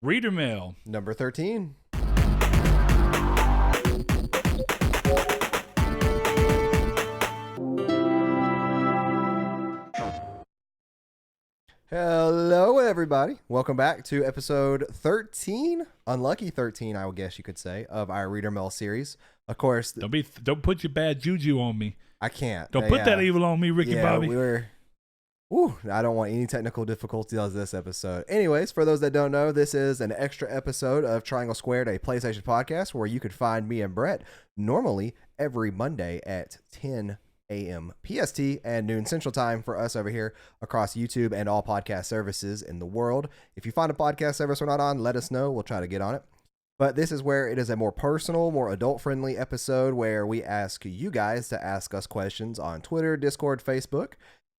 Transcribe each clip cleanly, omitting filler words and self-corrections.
Reader mail. Number 13. Hello, everybody. Welcome back to episode 13, unlucky 13, I would guess you could say, of our Reader Mail series. Of course, Don't put your bad juju on me. I can't. Don't put that evil on me, Ricky Bobby. I don't want any technical difficulties on this episode. Anyways, for those that don't know, this is an extra episode of Triangle Squared, a PlayStation podcast where you could find me and Brett normally every Monday at 10 a.m. PST and noon Central Time for us over here across YouTube and all podcast services in the world. If you find a podcast service we're not on, let us know. We'll try to get on it. But this is where it is a more personal, more adult-friendly episode where we ask you guys to ask us questions on Twitter, Discord, Facebook,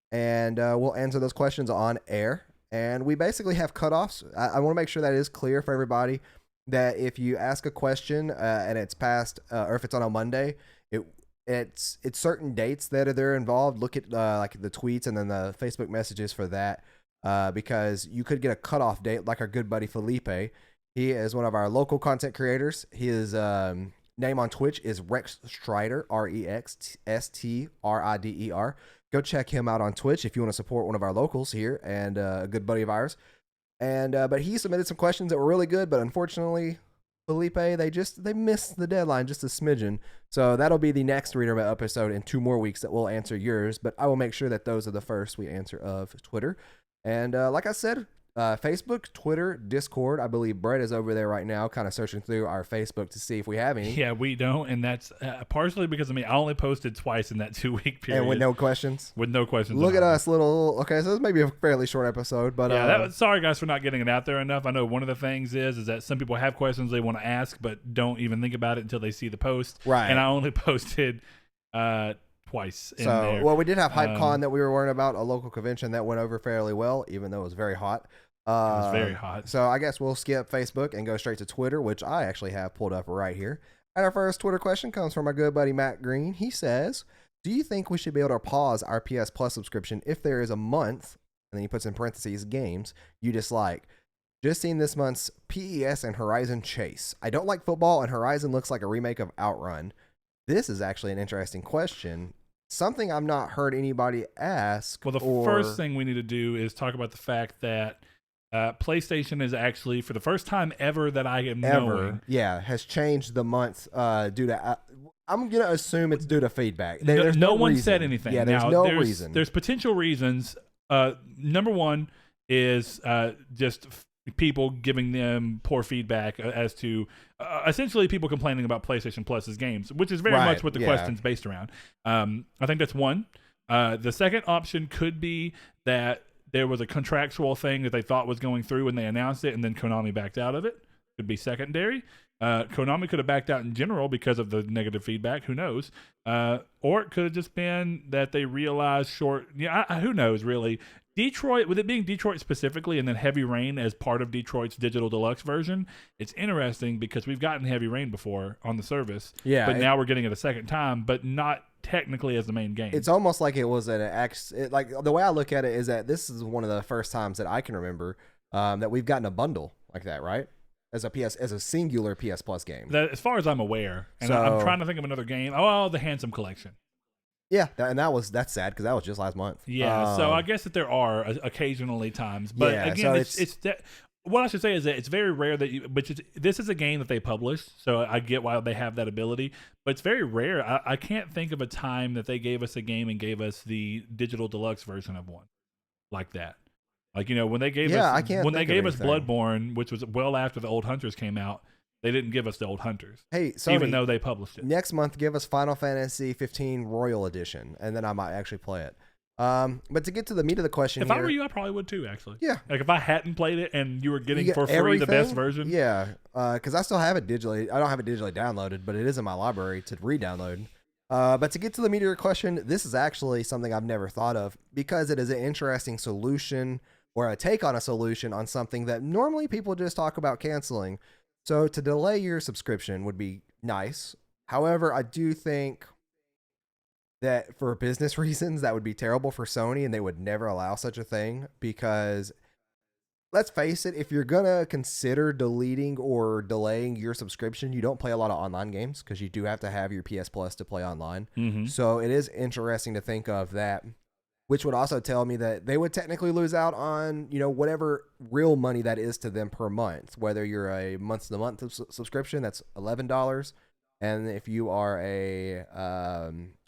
and we'll answer those questions on air. And we basically have cutoffs. I want to make sure that it is clear for everybody that if you ask a question and it's past, or if it's on a Monday, it's certain dates that are involved. Look at like the tweets and then the Facebook messages for that, because you could get a cutoff date, like our good buddy Felipe. He is one of our local content creators. His name on Twitch is Rex Strider, REXSTRIDER. Go check him out on Twitch if you want to support one of our locals here and a good buddy of ours. And but he submitted some questions that were really good, but unfortunately, Felipe, they missed the deadline just a smidgen. So that'll be the next Reader Mail episode in 2 more weeks that we'll answer yours. But I will make sure that those are the first we answer of Twitter. And like I said, Facebook, Twitter, Discord. I believe Brett is over there right now kind of searching through our Facebook to see if we have any. Yeah, we don't. And that's partially because, I only posted twice in that 2-week period. And with no questions? With no questions. Look at us, okay, so this may be a fairly short episode. But yeah, sorry guys for not getting it out there enough. I know one of the things is that some people have questions they want to ask, but don't even think about it until they see the post. Right. And I only posted twice in there. Well, we did have HypeCon that we were worrying about, a local convention that went over fairly well, even though it was very hot. It was very hot. So I guess we'll skip Facebook and go straight to Twitter, which I actually have pulled up right here. And our first Twitter question comes from our good buddy Matt Green. He says, do you think we should be able to pause our PS Plus subscription if there is a month, and then he puts in parentheses, games you dislike? Just seen this month's PES and Horizon Chase. I don't like football, and Horizon looks like a remake of Outrun. This is actually an interesting question. Something I've not heard anybody ask. Well, the first thing we need to do is talk about the fact that PlayStation is actually, for the first time ever that I am knowing, has changed the month due to. I'm gonna assume it's due to feedback. No one said anything. Yeah, there's no reason. There's potential reasons. Number one is just people giving them poor feedback as to essentially people complaining about PlayStation Plus's games, which is very much what the question's based around. I think that's one. The second option could be that there was a contractual thing that they thought was going through when they announced it, and then Konami backed out of it. Could be secondary. Konami could have backed out in general because of the negative feedback. Who knows? Or it could have just been that they realized who knows, really. Detroit, with it being Detroit specifically, and then Heavy Rain as part of Detroit's digital deluxe version, it's interesting because we've gotten Heavy Rain before on the service. Yeah. But now we're getting it a second time, but not technically as the main game. It's almost like it was like the way I look at it is that this is one of the first times that I can remember that we've gotten a bundle like that, right? As a singular PS Plus game. As far as I'm aware, and I'm trying to think of another game. Oh, the Handsome Collection. Yeah, that's sad because that was just last month. Yeah, so I guess that there are occasionally times, but again, what I should say is that it's very rare that this is a game that they published, so I get why they have that ability, but it's very rare. I can't think of a time that they gave us a game and gave us the digital deluxe version of one like that. Like, when they gave us Bloodborne, which was well after the Old Hunters came out, they didn't give us the Old Hunters. Hey, Sony, even though they published it. Next month, give us Final Fantasy 15 Royal Edition, and then I might actually play it. But to get to the meat of the question, if I were you, I probably would too. Actually, yeah. Like if I hadn't played it and you were getting for free the best version, yeah. Because I still have it digitally. I don't have it digitally downloaded, but it is in my library to re-download. But to get to the meat of your question, this is actually something I've never thought of because it is an interesting solution or a take on a solution on something that normally people just talk about canceling. So to delay your subscription would be nice. However, I do think that for business reasons, that would be terrible for Sony, and they would never allow such a thing because let's face it, if you're gonna consider deleting or delaying your subscription, you don't play a lot of online games because you do have to have your PS Plus to play online. Mm-hmm. So it is interesting to think of that, which would also tell me that they would technically lose out on, whatever real money that is to them per month. Whether you're a month-to-month subscription, that's $11, and if you are a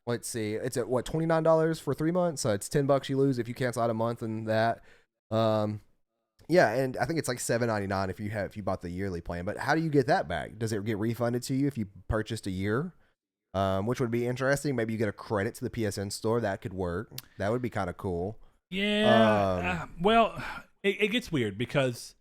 let's see, it's at what, $29 for 3 months, so it's $10 you lose if you cancel out a month and that. Yeah, and I think it's like $7.99 if you bought the yearly plan. But how do you get that back? Does it get refunded to you if you purchased a year? Which would be interesting. Maybe you get a credit to the PSN store. That could work. That would be kind of cool. Yeah. Well, it gets weird because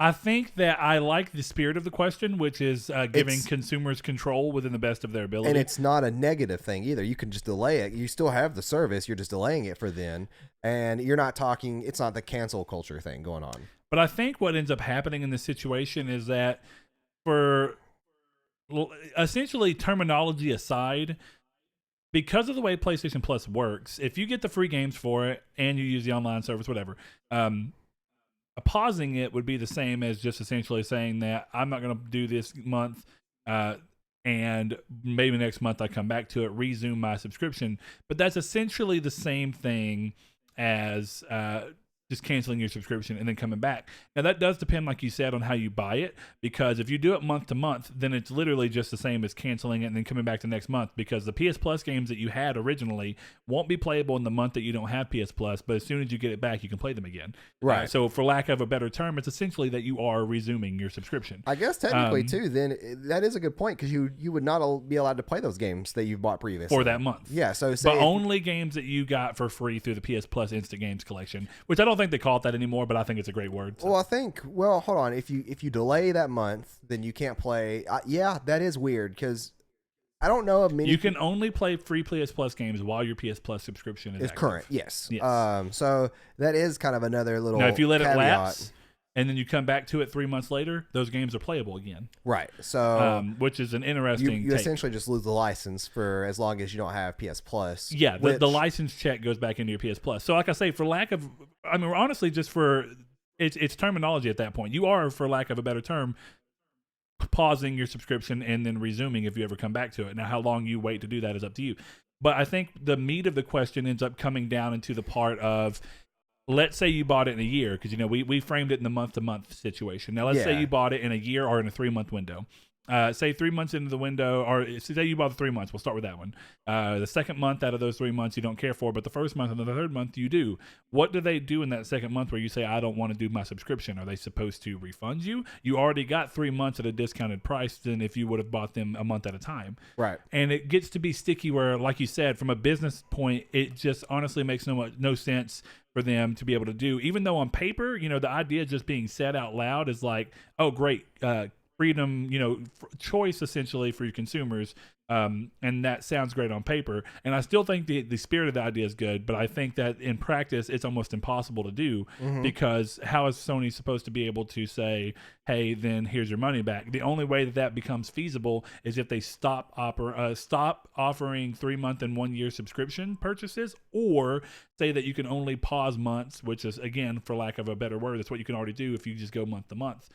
I think that I like the spirit of the question, which is giving consumers control within the best of their ability. And it's not a negative thing either. You can just delay it. You still have the service. You're just delaying it for then. And you're not talking, it's not the cancel culture thing going on. But I think what ends up happening in this situation is that for essentially terminology aside, because of the way PlayStation Plus works, if you get the free games for it and you use the online service, whatever, pausing it would be the same as just essentially saying that I'm not going to do this month, and maybe next month I come back to it, resume my subscription. But that's essentially the same thing as just canceling your subscription and then coming back. Now, that does depend, like you said, on how you buy it, because if you do it month to month, then it's literally just the same as canceling it and then coming back to next month, because the PS Plus games that you had originally won't be playable in the month that you don't have PS Plus, but as soon as you get it back, you can play them again. Right. So for lack of a better term, it's essentially that you are resuming your subscription. I guess technically, too, then that is a good point, because you would not be allowed to play those games that you've bought previously. For that month. Yeah. So but only games that you got for free through the PS Plus Instant Games collection, which I don't think they call it that anymore, but I think it's a great word. So. Well, hold on. If you delay that month, then you can't play. Yeah, that is weird, because I don't know of many. You can only play free PS Plus games while your PS Plus subscription is current. Yes. So that is kind of another little. Now, if you let caveat. it lapse and then you come back to it 3 months later, those games are playable again. Right. So which is an interesting. You essentially just lose the license for as long as you don't have PS Plus. Yeah, the license check goes back into your PS Plus. So, like I say, for lack of, I mean, honestly, just for it's terminology at that point. You are, for lack of a better term, pausing your subscription and then resuming if you ever come back to it. Now, how long you wait to do that is up to you. But I think the meat of the question ends up coming down into the part of, let's say you bought it in a year, because we framed it in the month-to-month situation. Now, let's say you bought it in a year or in a 3-month window. Say 3 months into the window, or say you bought the 3 months. We'll start with that one. The second month out of those 3 months you don't care for, but the first month and the third month you do. What do they do in that second month where you say, I don't want to do my subscription? Are they supposed to refund you? You already got 3 months at a discounted price than if you would have bought them a month at a time. Right. And it gets to be sticky where, like you said, from a business point, it just honestly makes no sense for them to be able to do. Even though on paper, the idea just being said out loud is like, oh, great, freedom, choice essentially for your consumers. And that sounds great on paper. And I still think the spirit of the idea is good, but I think that in practice, it's almost impossible to do, because how is Sony supposed to be able to say, hey, then here's your money back? The only way that becomes feasible is if they stop offering 3-month and 1-year subscription purchases, or say that you can only pause months, which is, again, for lack of a better word, that's what you can already do if you just go month to month.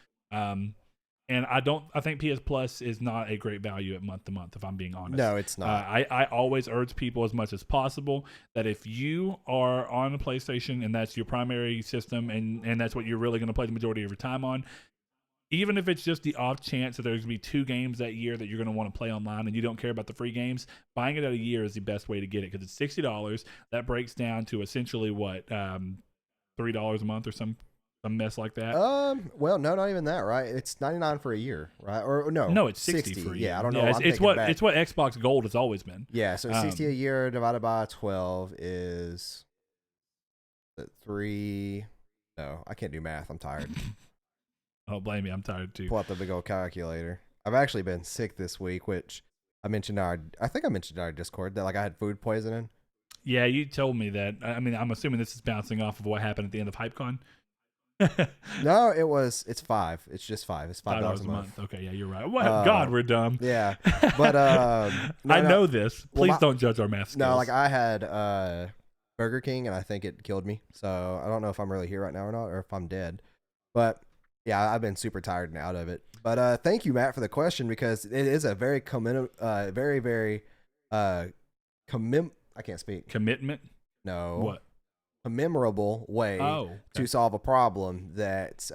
And I think PS Plus is not a great value at month to month, if I'm being honest. No, it's not. I always urge people as much as possible that if you are on a PlayStation and that's your primary system and that's what you're really going to play the majority of your time on, even if it's just the off chance that there's going to be 2 games that year that you're going to want to play online and you don't care about the free games, buying it at a year is the best way to get it, because it's $60. That breaks down to essentially what, $3 a month or some mess like that. Well, no, not even that, right? It's $99 for a year, right? Or no, it's 60 for a year. Yeah, I don't know. It's what Xbox Gold has always been. Yeah, so 60 a year divided by 12 is 3. No, I can't do math. I'm tired. Don't blame me. I'm tired too. Pull out the big old calculator. I've actually been sick this week, which I mentioned I think I mentioned in our Discord that I had food poisoning. Yeah, you told me that. I mean, I'm assuming this is bouncing off of what happened at the end of HypeCon. No, it's 5. It's just 5. It's $5 a month. Okay, yeah, you're right. Well, God, we're dumb. Yeah, but I know this. Please don't judge our math skills. No, I had Burger King, and I think it killed me. So I don't know if I'm really here right now or not, or if I'm dead. But yeah, I've been super tired and out of it. But thank you, Matt, for the question because it is a very very I can't speak. Commitment? No. What? A memorable way to solve a problem that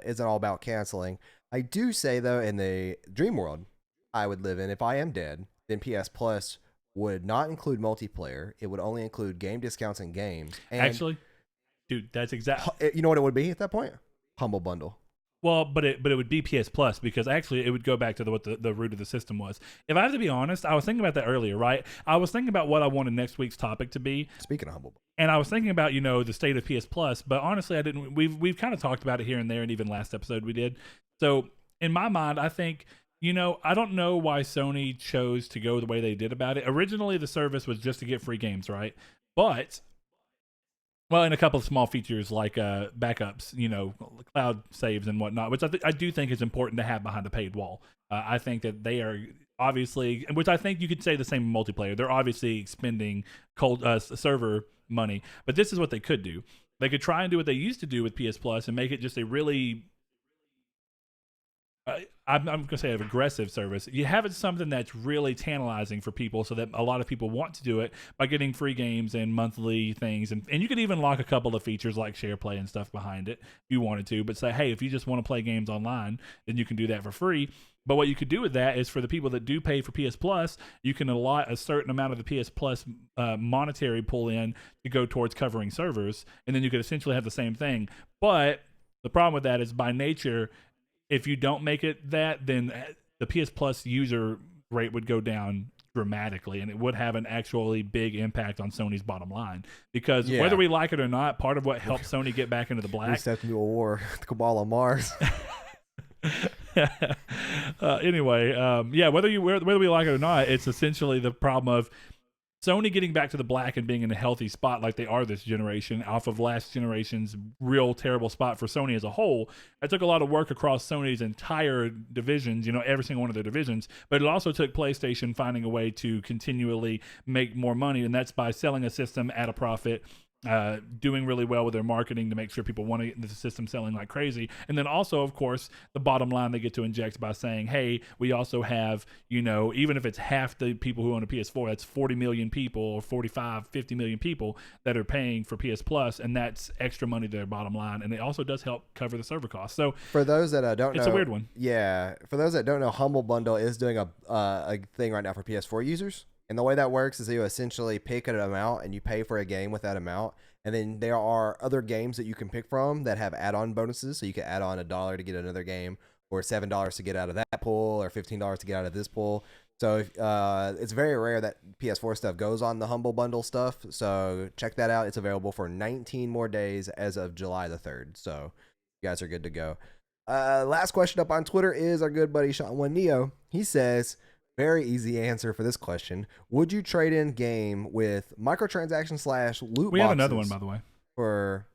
isn't all about canceling. I do say though, in the dream world I would live in, if I am dead, then PS Plus would not include multiplayer. It would only include game discounts and games. And actually, dude, that's exactly. You know what it would be at that point? Humble Bundle. Well, but it would be PS Plus because actually it would go back to what the root of the system was. If I have to be honest, I was thinking about that earlier, right? I was thinking about what I wanted next week's topic to be. Speaking of Humble Bundle. And I was thinking about, the state of PS Plus, but honestly, I didn't. We've kind of talked about it here and there, and even last episode we did. So in my mind, I think, I don't know why Sony chose to go the way they did about it. Originally, the service was just to get free games, right? But, well, and a couple of small features like backups, cloud saves and whatnot, which I do think is important to have behind a paid wall. I think that they are obviously, which I think you could say the same in multiplayer. They're obviously expending cold server money, but this is what they could do. They could try and do what they used to do with PS Plus and make it just a really I'm going to say an aggressive service. You have it something that's really tantalizing for people so that a lot of people want to do it by getting free games and monthly things. And you could even lock a couple of features like share play and stuff behind it if you wanted to. But say, hey, if you just want to play games online, then you can do that for free. But what you could do with that is for the people that do pay for PS Plus, you can allot a certain amount of the PS Plus monetary pull in to go towards covering servers. And then you could essentially have the same thing. But the problem with that is by nature, if you don't make it that, then the PS Plus user rate would go down dramatically, and it would have an actually big impact on Sony's bottom line. Because whether we like it or not, part of what helped Sony get back into the black. We stepped into a war, the Cabal on Mars. Anyway, whether we like it or not, it's essentially the problem of Sony getting back to the black and being in a healthy spot like they are this generation off of last generation's real terrible spot for Sony as a whole. It took a lot of work across Sony's entire divisions, every single one of their divisions, but it also took PlayStation finding a way to continually make more money, and that's by selling a system at a profit, doing really well with their marketing to make sure people want to get the system selling like crazy. And then also, of course, the bottom line they get to inject by saying, hey, we also have, even if it's half the people who own a PS4, that's 40 million people or 45, 50 million people that are paying for PS Plus, and that's extra money to their bottom line. And it also does help cover the server costs. So for those that don't know, it's a weird one. Yeah. For those that don't know, Humble Bundle is doing a thing right now for PS4 users. And the way that works is you essentially pick an amount and you pay for a game with that amount. And then there are other games that you can pick from that have add-on bonuses. So you can add on $1 to get another game, or $7 to get out of that pool, or $15 to get out of this pool. So it's very rare that PS4 stuff goes on the Humble Bundle stuff. So check that out. It's available for 19 more days as of July the 3rd. So you guys are good to go. Last question up on Twitter is our good buddy Sean One Neo. He says, very easy answer for this question. Would you trade in game with microtransactions / loot boxes? We have another one, by the way. For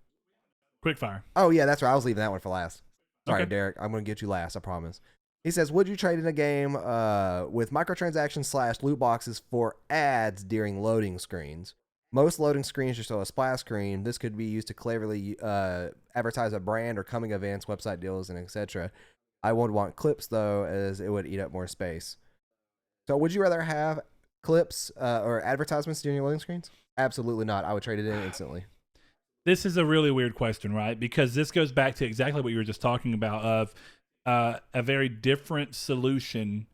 Quickfire. Oh, yeah, that's right. I was leaving that one for last. Sorry, okay. Derek. I'm going to get you last, I promise. He says, would you trade in a game with microtransactions / loot boxes for ads during loading screens? Most loading screens just show a splash screen. This could be used to cleverly advertise a brand or coming events, website deals, and etc. I would want clips, though, as it would eat up more space. So would you rather have clips or advertisements during your loading screens? Absolutely not. I would trade it in instantly. This is a really weird question, right? Because this goes back to exactly what you were just talking about of a very different solution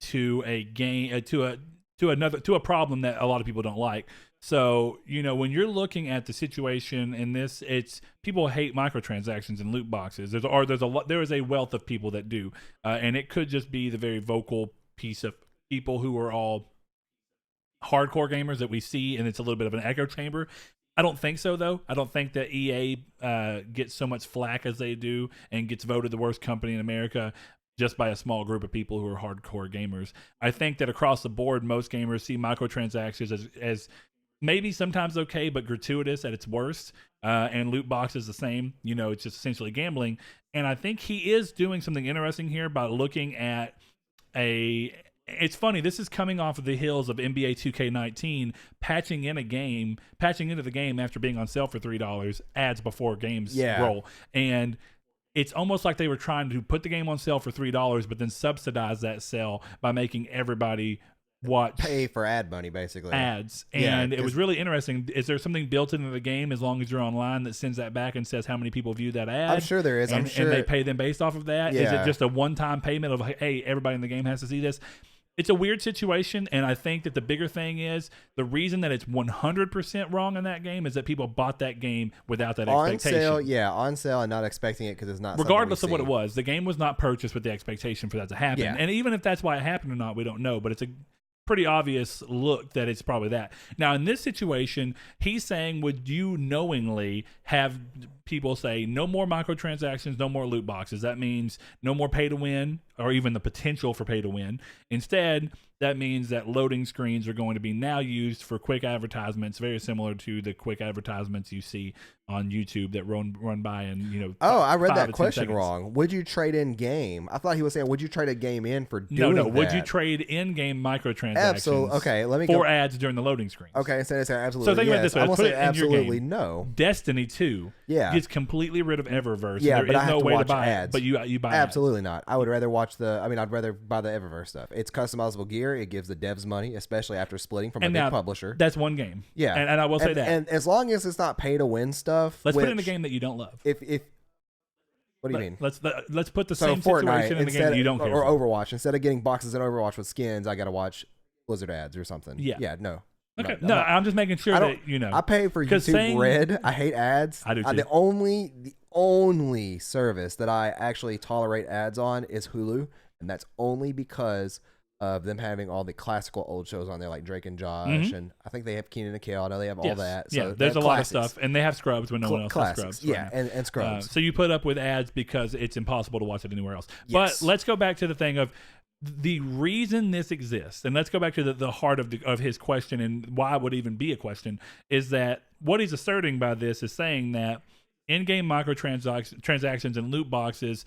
to a game, to a problem that a lot of people don't like. So, when you're looking at the situation in this, it's people hate microtransactions and loot boxes. There is a wealth of people that do, and it could just be the very vocal piece of people who are all hardcore gamers that we see, and it's a little bit of an echo chamber. I don't think so, though. I don't think that EA gets so much flack as they do and gets voted the worst company in America just by a small group of people who are hardcore gamers. I think that across the board, most gamers see microtransactions as maybe sometimes okay, but gratuitous at its worst. And loot boxes the same. It's just essentially gambling. And I think he is doing something interesting here by looking at it's funny, this is coming off of the heels of NBA 2K19 patching into the game after being on sale for $3 ads before games roll. And it's almost like they were trying to put the game on sale for $3, but then subsidize that sale by making everybody watch pay for ad money, basically. ads. Yeah, And it was really interesting. Is there something built into the game as long as you're online that sends that back and says how many people view that ad? I'm sure there is. And, I'm sure. and they pay them based off of that. Is Yeah. it just a one-time payment of, hey, everybody in the game has to see this? It's a weird situation, and I think that the bigger thing is the reason that it's 100% wrong in that game is that people bought that game without that expectation. On sale, and not expecting it because it's not. Regardless of what it was, the game was not purchased with the expectation for that to happen. Yeah. And even if that's why it happened or not, we don't know. But it's a pretty obvious look that it's probably that. Now, in this situation, he's saying, would you knowingly have people say no more microtransactions, no more loot boxes? That means no more pay to win or even the potential for pay to win. Instead, that means that loading screens are going to be now used for quick advertisements, very similar to the quick advertisements you see on YouTube that run by and, you know. I read 5 that to 10 question seconds. wrong. Would you trade in game? I thought he was saying, would you trade a game in for doing No. that? Would you trade in-game microtransactions? Absolutely. Okay, let me for go. ads during the loading screens. Okay, so absolutely. So think about it yes. this way. I'm Let's gonna put say it in your absolutely game. no. Destiny 2 Yeah. gets completely rid of Eververse. Yeah, There but is I have no to way to watch buy ads. it, but you buy Absolutely not. I would rather watch I'd rather buy the Eververse stuff. It's customizable gear. It gives the devs money, especially after splitting from a big publisher. That's one game. Yeah, and I will say that. And as long as it's not pay to win stuff, Let's put it in a game that you don't love. If what do you mean? Let's put the So same Fortnite situation in a game that you don't care or for. Overwatch. Instead of getting boxes in Overwatch with skins, I got to watch Blizzard ads or something. Yeah. No. Okay, No, I'm just making sure that you know. I pay for 'Cause YouTube Red. I hate ads. I do too. The only service that I actually tolerate ads on is Hulu, and that's only because of them having all the classical old shows on there, like Drake and Josh, and I think they have Keenan and Kel. I know they have all that. So yeah, there's a lot of classics. stuff, and they have Scrubs when no one else Classics. has Scrubs. Yeah, right now. and Scrubs. So you put up with ads because it's impossible to watch it anywhere else. Yes. But let's go back to the thing of the reason this exists, and let's go back to the heart of his question and why it would even be a question, is that what he's asserting by this is saying that in-game microtransactions and loot boxes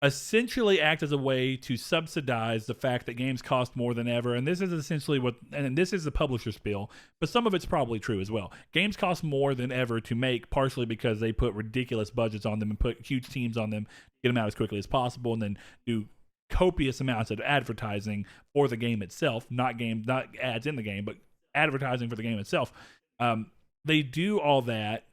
essentially act as a way to subsidize the fact that games cost more than ever. And this is essentially and this is the publisher's spiel, but some of it's probably true as well. Games cost more than ever to make, partially because they put ridiculous budgets on them and put huge teams on them to get them out as quickly as possible, and then do copious amounts of advertising for the game itself, not ads in the game, but advertising for the game itself. They do all that,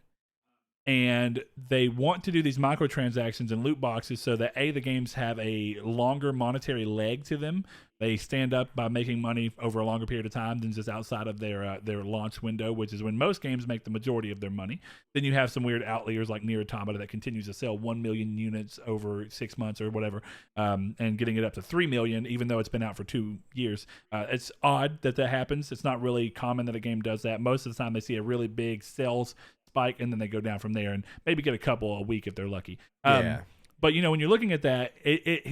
and they want to do these microtransactions and loot boxes so that the games have a longer monetary leg to them. They stand up by making money over a longer period of time than just outside of their launch window, which is when most games make the majority of their money. Then you have some weird outliers like Nier Automata that continues to sell 1 million units over 6 months or whatever, and getting it up to 3 million, even though it's been out for 2 years. It's odd that happens. It's not really common that a game does that. Most of the time they see a really big sales spike, and then they go down from there and maybe get a couple a week if they're lucky. But you know, when you're looking at that,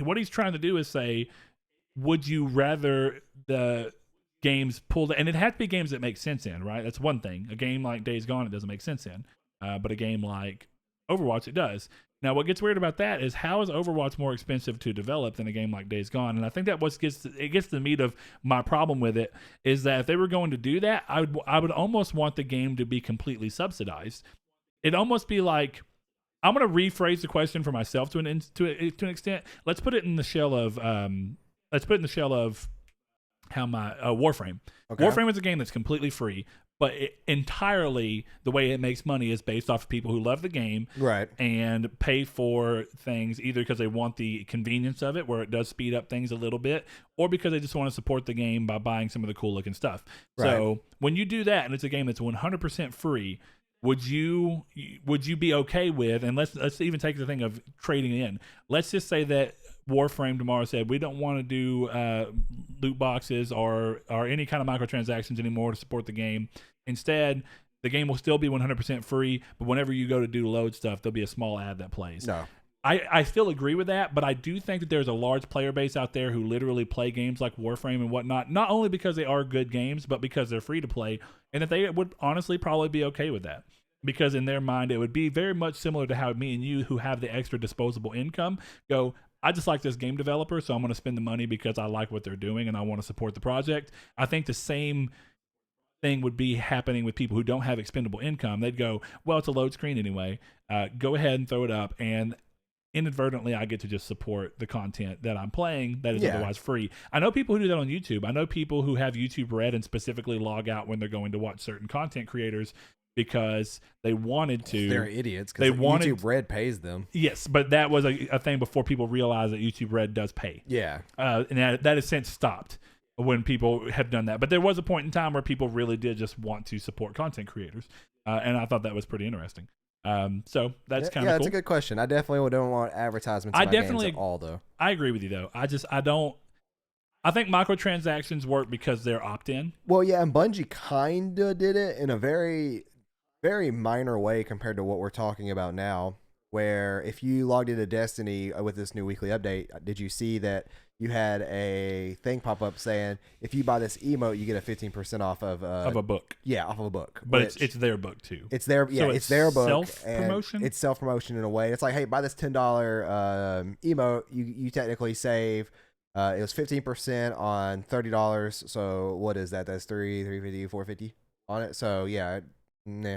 what he's trying to do is say, would you rather the games pull and it has to be games that make sense in, right? That's one thing. A game like Days Gone, it doesn't make sense in, but a game like Overwatch, it does. Now, what gets weird about that is, how is Overwatch more expensive to develop than a game like Days Gone? And I think that gets the meat of my problem with it, is that if they were going to do that, I would almost want the game to be completely subsidized. It'd almost be like, I'm going to rephrase the question for myself to an extent. Let's put it in the shell of how my Warframe. Okay. Warframe is a game that's completely free, but entirely the way it makes money is based off of people who love the game, right, and pay for things either because they want the convenience of it, where it does speed up things a little bit, or because they just want to support the game by buying some of the cool looking stuff. Right. So when you do that and it's a game that's 100% free, would you be okay with, and let's even take the thing of trading in. Let's just say that Warframe tomorrow said, we don't want to do loot boxes or any kind of microtransactions anymore to support the game. Instead, the game will still be 100% free, but whenever you go to do load stuff, there'll be a small ad that plays. No. I still agree with that, but I do think that there's a large player base out there who literally play games like Warframe and whatnot, not only because they are good games, but because they're free to play, and that they would honestly probably be okay with that. Because in their mind, it would be very much similar to how me and you, who have the extra disposable income, go, I just like this game developer, so I'm going to spend the money because I like what they're doing and I want to support the project. I think the same thing would be happening with people who don't have expendable income. They'd go, well, it's a load screen anyway. Go ahead and throw it up. And inadvertently I get to just support the content that I'm playing that is Yeah. otherwise free. I know people who do that on YouTube. I know people who have YouTube Red and specifically log out when they're going to watch certain content creators because they wanted to. They're idiots They because wanted- YouTube Red pays them. Yes, but that was a thing before people realized that YouTube Red does pay. Yeah. And that has since stopped when people have done that. But there was a point in time where people really did just want to support content creators. And I thought that was pretty interesting. So that's kind of yeah, cool. that's a good question. I definitely don't want advertisements in my games at all, though. I agree with you, though. I think microtransactions work because they're opt-in. Well, yeah, and Bungie kind of did it in a very, very minor way compared to what we're talking about now, where if you logged into Destiny with this new weekly update, did you see that you had a thing pop up saying if you buy this emote, you get a 15% off of a book. Yeah, off of a book. But it's their book, too. It's their, yeah, So it's their book. self-promotion? It's self-promotion in a way. It's like, hey, buy this $10 emote, you technically save... it was 15% on $30. So what is that? That's $350, $450 on it. So yeah, nah.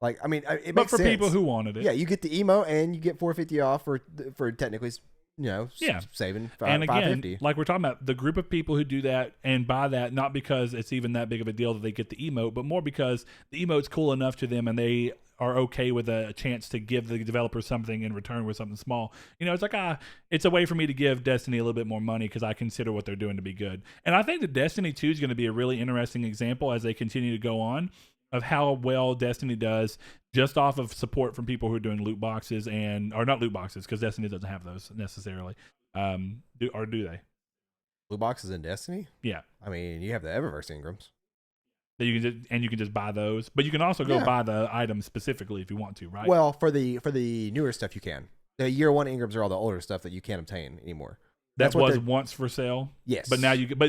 Like I mean, it But makes for sense. people who wanted it. Yeah, you get the emote and you get $450 off for technically, saving And again, $550. like we're talking about, the group of people who do that and buy that, not because it's even that big of a deal that they get the emote, but more because the emote's cool enough to them and they are okay with a chance to give the developer something in return with something small. It's like, it's a way for me to give Destiny a little bit more money because I consider what they're doing to be good. And I think that Destiny 2 is going to be a really interesting example as they continue to go on of how well Destiny does just off of support from people who are doing loot boxes or not loot boxes because Destiny doesn't have those necessarily. Do they? Blue boxes in Destiny? Yeah. I mean, you have the Eververse Ingrams. That you can just buy those, but you can also go buy the items specifically if you want to, right? Well, for the newer stuff you can. The year 1 Ingrams are all the older stuff that you can't obtain anymore. That was once for sale. Yes, but now you get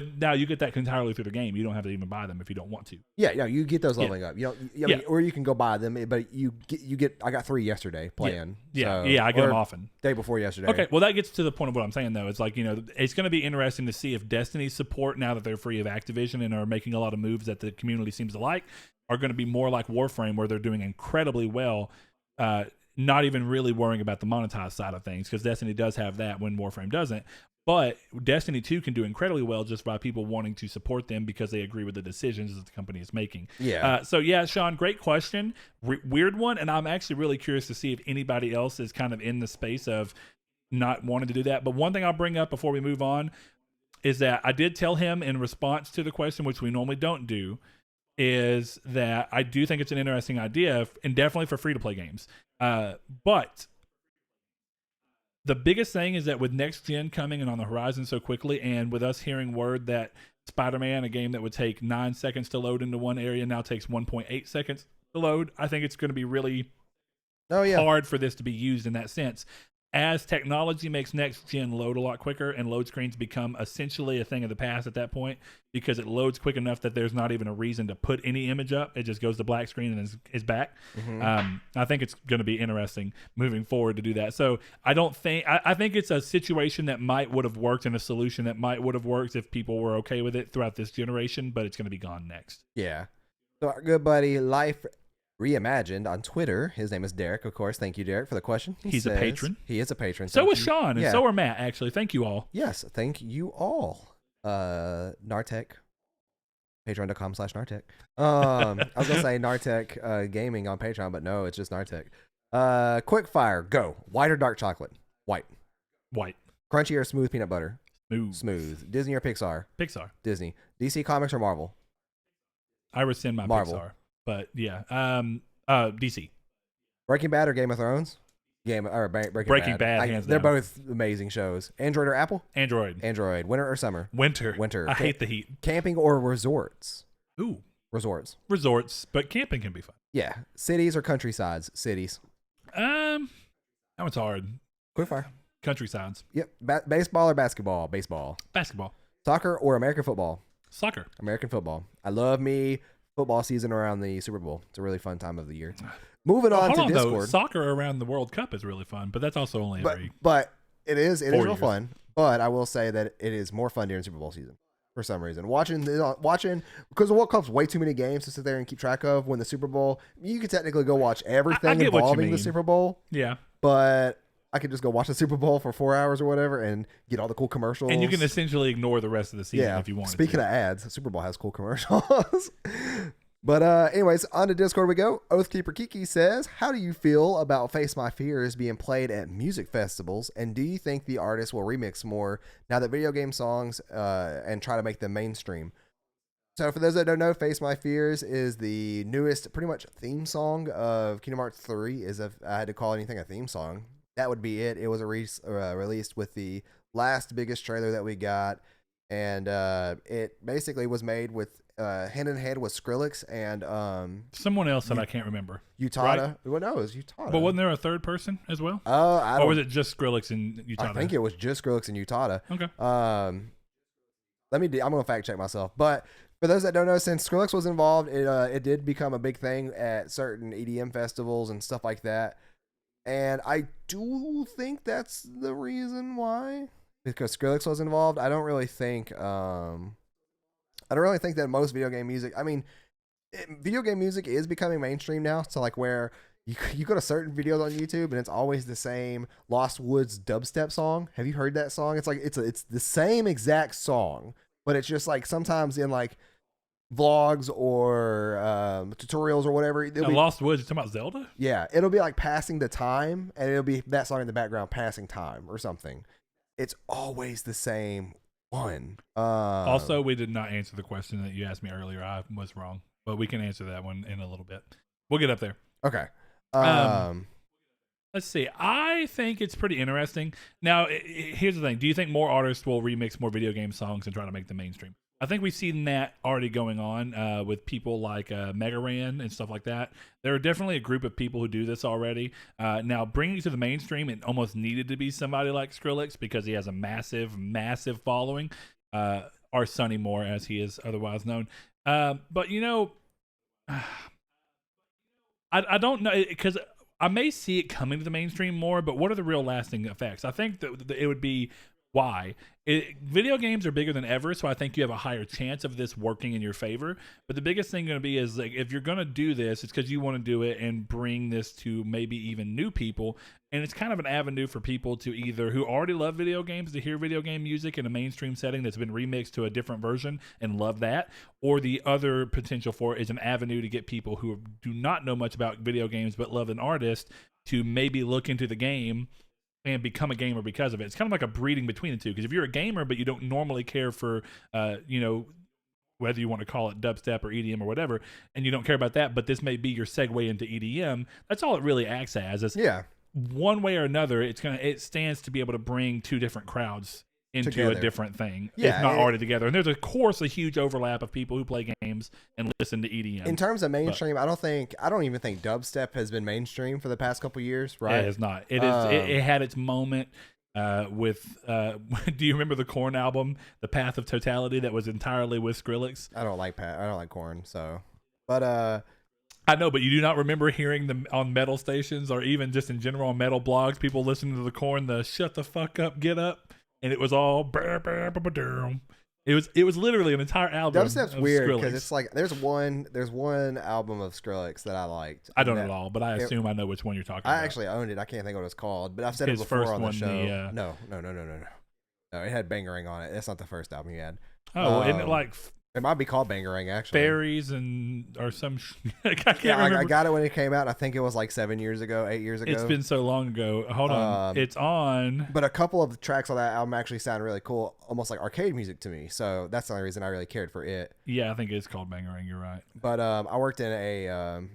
that entirely through the game. You don't have to even buy them if you don't want to. Yeah, no, you get those leveling up. You don't, mean, or you can go buy them, but you get. I got 3 yesterday playing. Yeah, so, I get them often. Day before yesterday. Okay, well that gets to the point of what I'm saying though. It's like it's going to be interesting to see if Destiny's support now that they're free of Activision and are making a lot of moves that the community seems to like are going to be more like Warframe where they're doing incredibly well. Not even really worrying about the monetized side of things because Destiny does have that when Warframe doesn't. But Destiny 2 can do incredibly well just by people wanting to support them because they agree with the decisions that the company is making. Yeah. So, Sean, great question. Weird one. And I'm actually really curious to see if anybody else is kind of in the space of not wanting to do that. But one thing I'll bring up before we move on is that I did tell him in response to the question, which we normally don't do, is that I do think it's an interesting idea and definitely for free-to-play games. But the biggest thing is that with next gen coming and on the horizon so quickly, and with us hearing word that Spider-Man, a game that would take 9 seconds to load into one area, now takes 1.8 seconds to load, I think it's going to be really hard for this to be used in that sense. As technology makes next gen load a lot quicker and load screens become essentially a thing of the past at that point because it loads quick enough that there's not even a reason to put any image up. It just goes to black screen and is back. Mm-hmm. I think it's going to be interesting moving forward to do that. So I think it's a situation that would have worked and a solution that would have worked if people were okay with it throughout this generation, but it's going to be gone next. Yeah. So our good buddy Life Reimagined on Twitter. His name is Derek, of course. Thank you, Derek, for the question. He's a patron. He is a patron. So is Sean, and so are Matt, actually. Thank you all. Yes, thank you all. Nartech. Patreon.com/Nartech. I was going to say Nartech Gaming on Patreon, but no, it's just Nartech. Quickfire, go. White or dark chocolate? White. White. Crunchy or smooth peanut butter? Smooth. Disney or Pixar? Pixar. Disney. DC Comics or Marvel? I rescind my Marvel. Pixar. But yeah, DC. Breaking Bad or Game of Thrones? Breaking Bad. Hands they're down. both amazing shows. Android or Apple? Android. Winter or summer? Winter. I hate the heat. Camping or resorts? Ooh. Resorts, but camping can be fun. Yeah. Cities or countrysides? Cities. That one's hard. Quickfire. Countrysides. Yep. Baseball or basketball? Baseball. Basketball. Soccer or American football? Soccer. American football. I love me football season around the Super Bowl. It's a really fun time of the year. Moving on to Discord. Though. Soccer around the World Cup is really fun, but that's also only every. But it is real years. fun. But I will say that it is more fun during Super Bowl season for some reason. Watching because the World Cup's way too many games to sit there and keep track of. When the Super Bowl, you could technically go watch everything I get what you involving the mean. Super Bowl. Yeah. But I could just go watch the Super Bowl for 4 hours or whatever and get all the cool commercials. And you can essentially ignore the rest of the season if you want. Speaking of ads, the Super Bowl has cool commercials. But anyways, on to Discord we go. Oathkeeper Kiki says, how do you feel about Face My Fears being played at music festivals? And do you think the artists will remix more now that video game songs and try to make them mainstream? So for those that don't know, Face My Fears is the newest pretty much theme song of Kingdom Hearts 3. If I had to call anything a theme song, that would be it. It was released with the last biggest trailer that we got. And it basically was made with hand in hand with Skrillex and someone else that I can't remember. Utada. Right? Well, no, it was Utada. But wasn't there a third person as well? Or was it just Skrillex and Utada? I think it was just Skrillex and Utada. Okay. I'm gonna fact check myself. But for those that don't know, since Skrillex was involved, it did become a big thing at certain EDM festivals and stuff like that. And I do think that's the reason why, because Skrillex was involved. I don't really think that most video game music. I mean, video game music is becoming mainstream now. So like where you go to certain videos on YouTube and it's always the same Lost Woods dubstep song. Have you heard that song? It's like it's the same exact song, but it's just like sometimes in like vlogs or tutorials or whatever. Lost Woods, you're talking about Zelda? Yeah, it'll be like passing the time, and it'll be that song in the background passing time or something. It's always the same one. Also, we did not answer the question that you asked me earlier. I was wrong, but we can answer that one in a little bit. We'll get up there. Okay. Let's see. I think it's pretty interesting. Now, here's the thing. Do you think more artists will remix more video game songs and try to make them mainstream? I think we've seen that already going on with people like Mega Ran and stuff like that. There are definitely a group of people who do this already. Now, bringing it to the mainstream, it almost needed to be somebody like Skrillex because he has a massive, massive following, or Sonny Moore, as he is otherwise known. But, you know, I don't know, because I may see it coming to the mainstream more, but what are the real lasting effects? I think that it would be why. Video games are bigger than ever, so I think you have a higher chance of this working in your favor. But the biggest thing going to be is like if you're going to do this, it's because you want to do it and bring this to maybe even new people. And it's kind of an avenue for people to either who already love video games to hear video game music in a mainstream setting that's been remixed to a different version and love that. Or the other potential for it is an avenue to get people who do not know much about video games but love an artist to maybe look into the game and become a gamer because of it. It's kind of like a breeding between the two. Because if you're a gamer but you don't normally care for, whether you want to call it dubstep or EDM or whatever, and you don't care about that, but this may be your segue into EDM, that's all it really acts as. Is one way or another, it stands to be able to bring two different crowds into together. A different thing, if not already together. And there's, of course, a huge overlap of people who play games and listen to EDM. In terms of mainstream, I don't even think dubstep has been mainstream for the past couple years, right? It has not. It is. It had its moment with. Do you remember the Korn album, "The Path of Totality," that was entirely with Skrillex? I don't like Korn, so. But I know, but you do not remember hearing them on metal stations or even just in general on metal blogs. People listening to the Korn, the "Shut the fuck up, get up." And it was all it was literally an entire album. Dubstep's weird because it's like there's one album of Skrillex that I liked. I don't at all, but I assume I know which one you're talking about. I actually owned it. I can't think what it's called, but I've said it before on the show. No. It had Bangerang on it. That's not the first album he had. Oh, isn't it like? It might be called Bangerang, actually. Fairies or some. I can't remember. I got it when it came out. I think it was like 8 years ago. It's been so long ago. Hold on. It's on. But a couple of the tracks on that album actually sound really cool, almost like arcade music to me. So that's the only reason I really cared for it. Yeah, I think it's called Bangerang. You're right. But I worked in a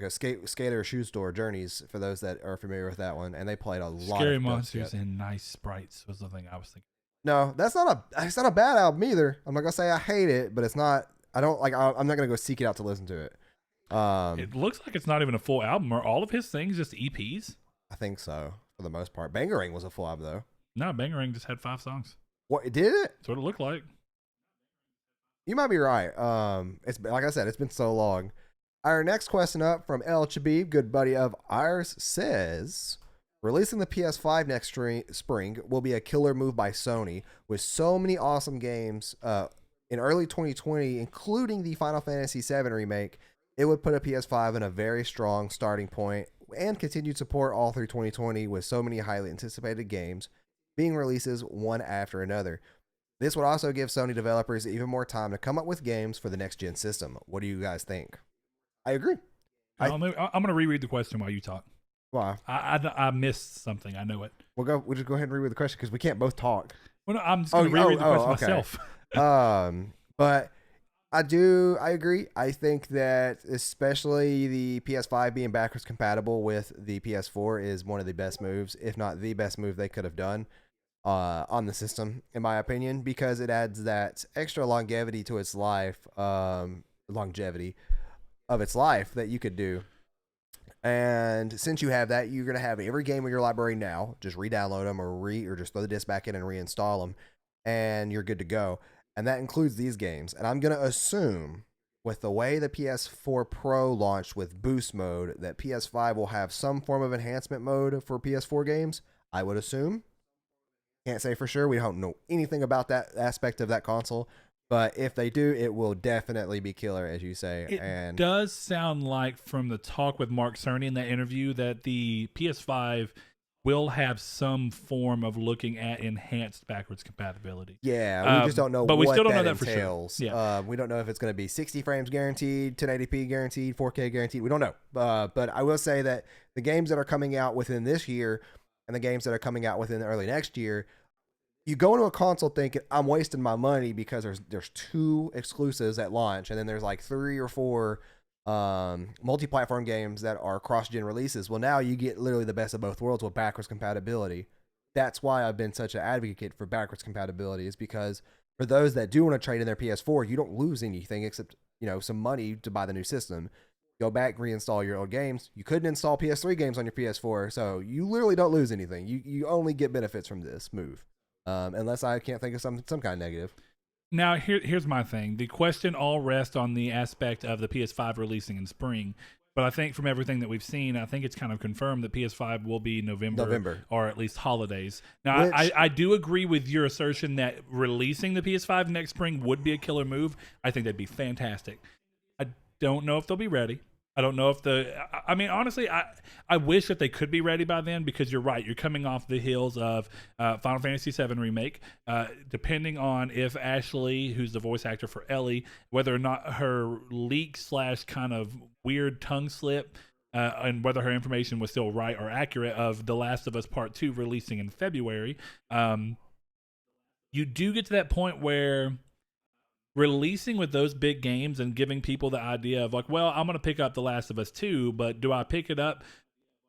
skater shoe store, Journeys, for those that are familiar with that one, and they played a lot Scary of Monsters and Nice Sprites was the thing I was thinking. No, it's not a bad album either. I'm not gonna say I hate it, but it's not. I'm not gonna go seek it out to listen to it. It looks like it's not even a full album. Are all of his things just EPs? I think so for the most part. Bangerang was a full album though. No, Bangerang just had 5 songs. What, did it? That's what it looked like. You might be right. It's like I said, it's been so long. Our next question up from El Chabib, good buddy of ours, says, releasing the PS5 next spring will be a killer move by Sony with so many awesome games in early 2020, including the Final Fantasy VII remake. It would put a PS5 in a very strong starting point and continued support all through 2020 with so many highly anticipated games being releases one after another. This would also give Sony developers even more time to come up with games for the next gen system. What do you guys think? I agree. I'm going to reread the question while you talk. Why? I missed something. I know it. We'll just go ahead and reread the question because we can't both talk. Well, no, I'm just going to reread the question myself. But I agree. I think that especially the PS5 being backwards compatible with the PS4 is one of the best moves, if not the best move they could have done on the system, in my opinion, because it adds that extra longevity to its life, longevity of its life that you could do. And since you have that, you're going to have every game in your library now. Just re-download them or just throw the disc back in and reinstall them, and you're good to go. And that includes these games. And I'm going to assume, with the way the PS4 Pro launched with boost mode, that PS5 will have some form of enhancement mode for PS4 games. I would assume. Can't say for sure. We don't know anything about that aspect of that console. But if they do, it will definitely be killer, as you say. It does sound like, from the talk with Mark Cerny in that interview, that the PS5 will have some form of looking at enhanced backwards compatibility. Yeah, we just don't know. But we still don't know that entails. For sure. Yeah. We don't know if it's going to be 60 frames guaranteed, 1080p guaranteed, 4K guaranteed. We don't know. But I will say that the games that are coming out within this year and the games that are coming out within the early next year, you go into a console thinking, I'm wasting my money because there's 2 exclusives at launch, and then there's like 3 or 4 multi-platform games that are cross-gen releases. Well, now you get literally the best of both worlds with backwards compatibility. That's why I've been such an advocate for backwards compatibility, is because for those that do want to trade in their PS4, you don't lose anything except, some money to buy the new system. Go back, reinstall your old games. You couldn't install PS3 games on your PS4, so you literally don't lose anything. You only get benefits from this move. Unless I can't think of some kind of negative. Now, here's my thing. The question all rests on the aspect of the PS5 releasing in spring. But I think from everything that we've seen, I think it's kind of confirmed that PS5 will be November. Or at least holidays. Now, I do agree with your assertion that releasing the PS5 next spring would be a killer move. I think that'd be fantastic. I don't know if they'll be ready. I don't know if honestly, I wish that they could be ready by then, because you're right. You're coming off the heels of Final Fantasy VII Remake. Depending on if Ashley, who's the voice actor for Ellie, whether or not her leak / kind of weird tongue slip, and whether her information was still right or accurate of The Last of Us Part 2 releasing in February, you do get to that point where releasing with those big games and giving people the idea of like, well, I'm going to pick up The Last of Us 2, but do I pick it up?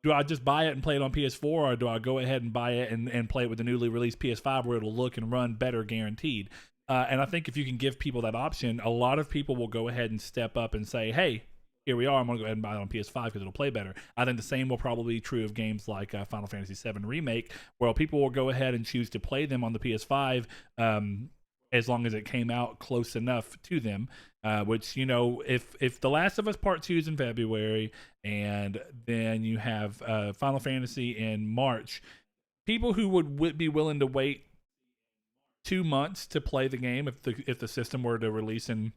Do I just buy it and play it on PS4, or do I go ahead and buy it and play it with the newly released PS5 where it'll look and run better guaranteed? And I think if you can give people that option, a lot of people will go ahead and step up and say, hey, here we are. I'm going to go ahead and buy it on PS5 because it'll play better. I think the same will probably be true of games like Final Fantasy VII Remake, where people will go ahead and choose to play them on the PS5 as long as it came out close enough to them, which, if The Last of Us Part 2 is in February and then you have Final Fantasy in March, people who would be willing to wait 2 months to play the game if the system were to release in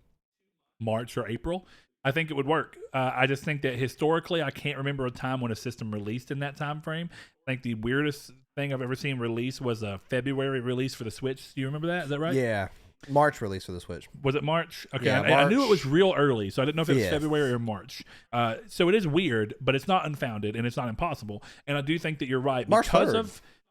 March or April, I think it would work. I just think that historically, I can't remember a time when a system released in that time frame. I think the weirdest thing I've ever seen release was a February release for the Switch. Do you remember that? Is that right? Yeah. March release for the Switch. Was it March? Okay. Yeah, I knew it was real early, so I didn't know if it was February or March. So it is weird, but it's not unfounded and it's not impossible. And I do think that you're right.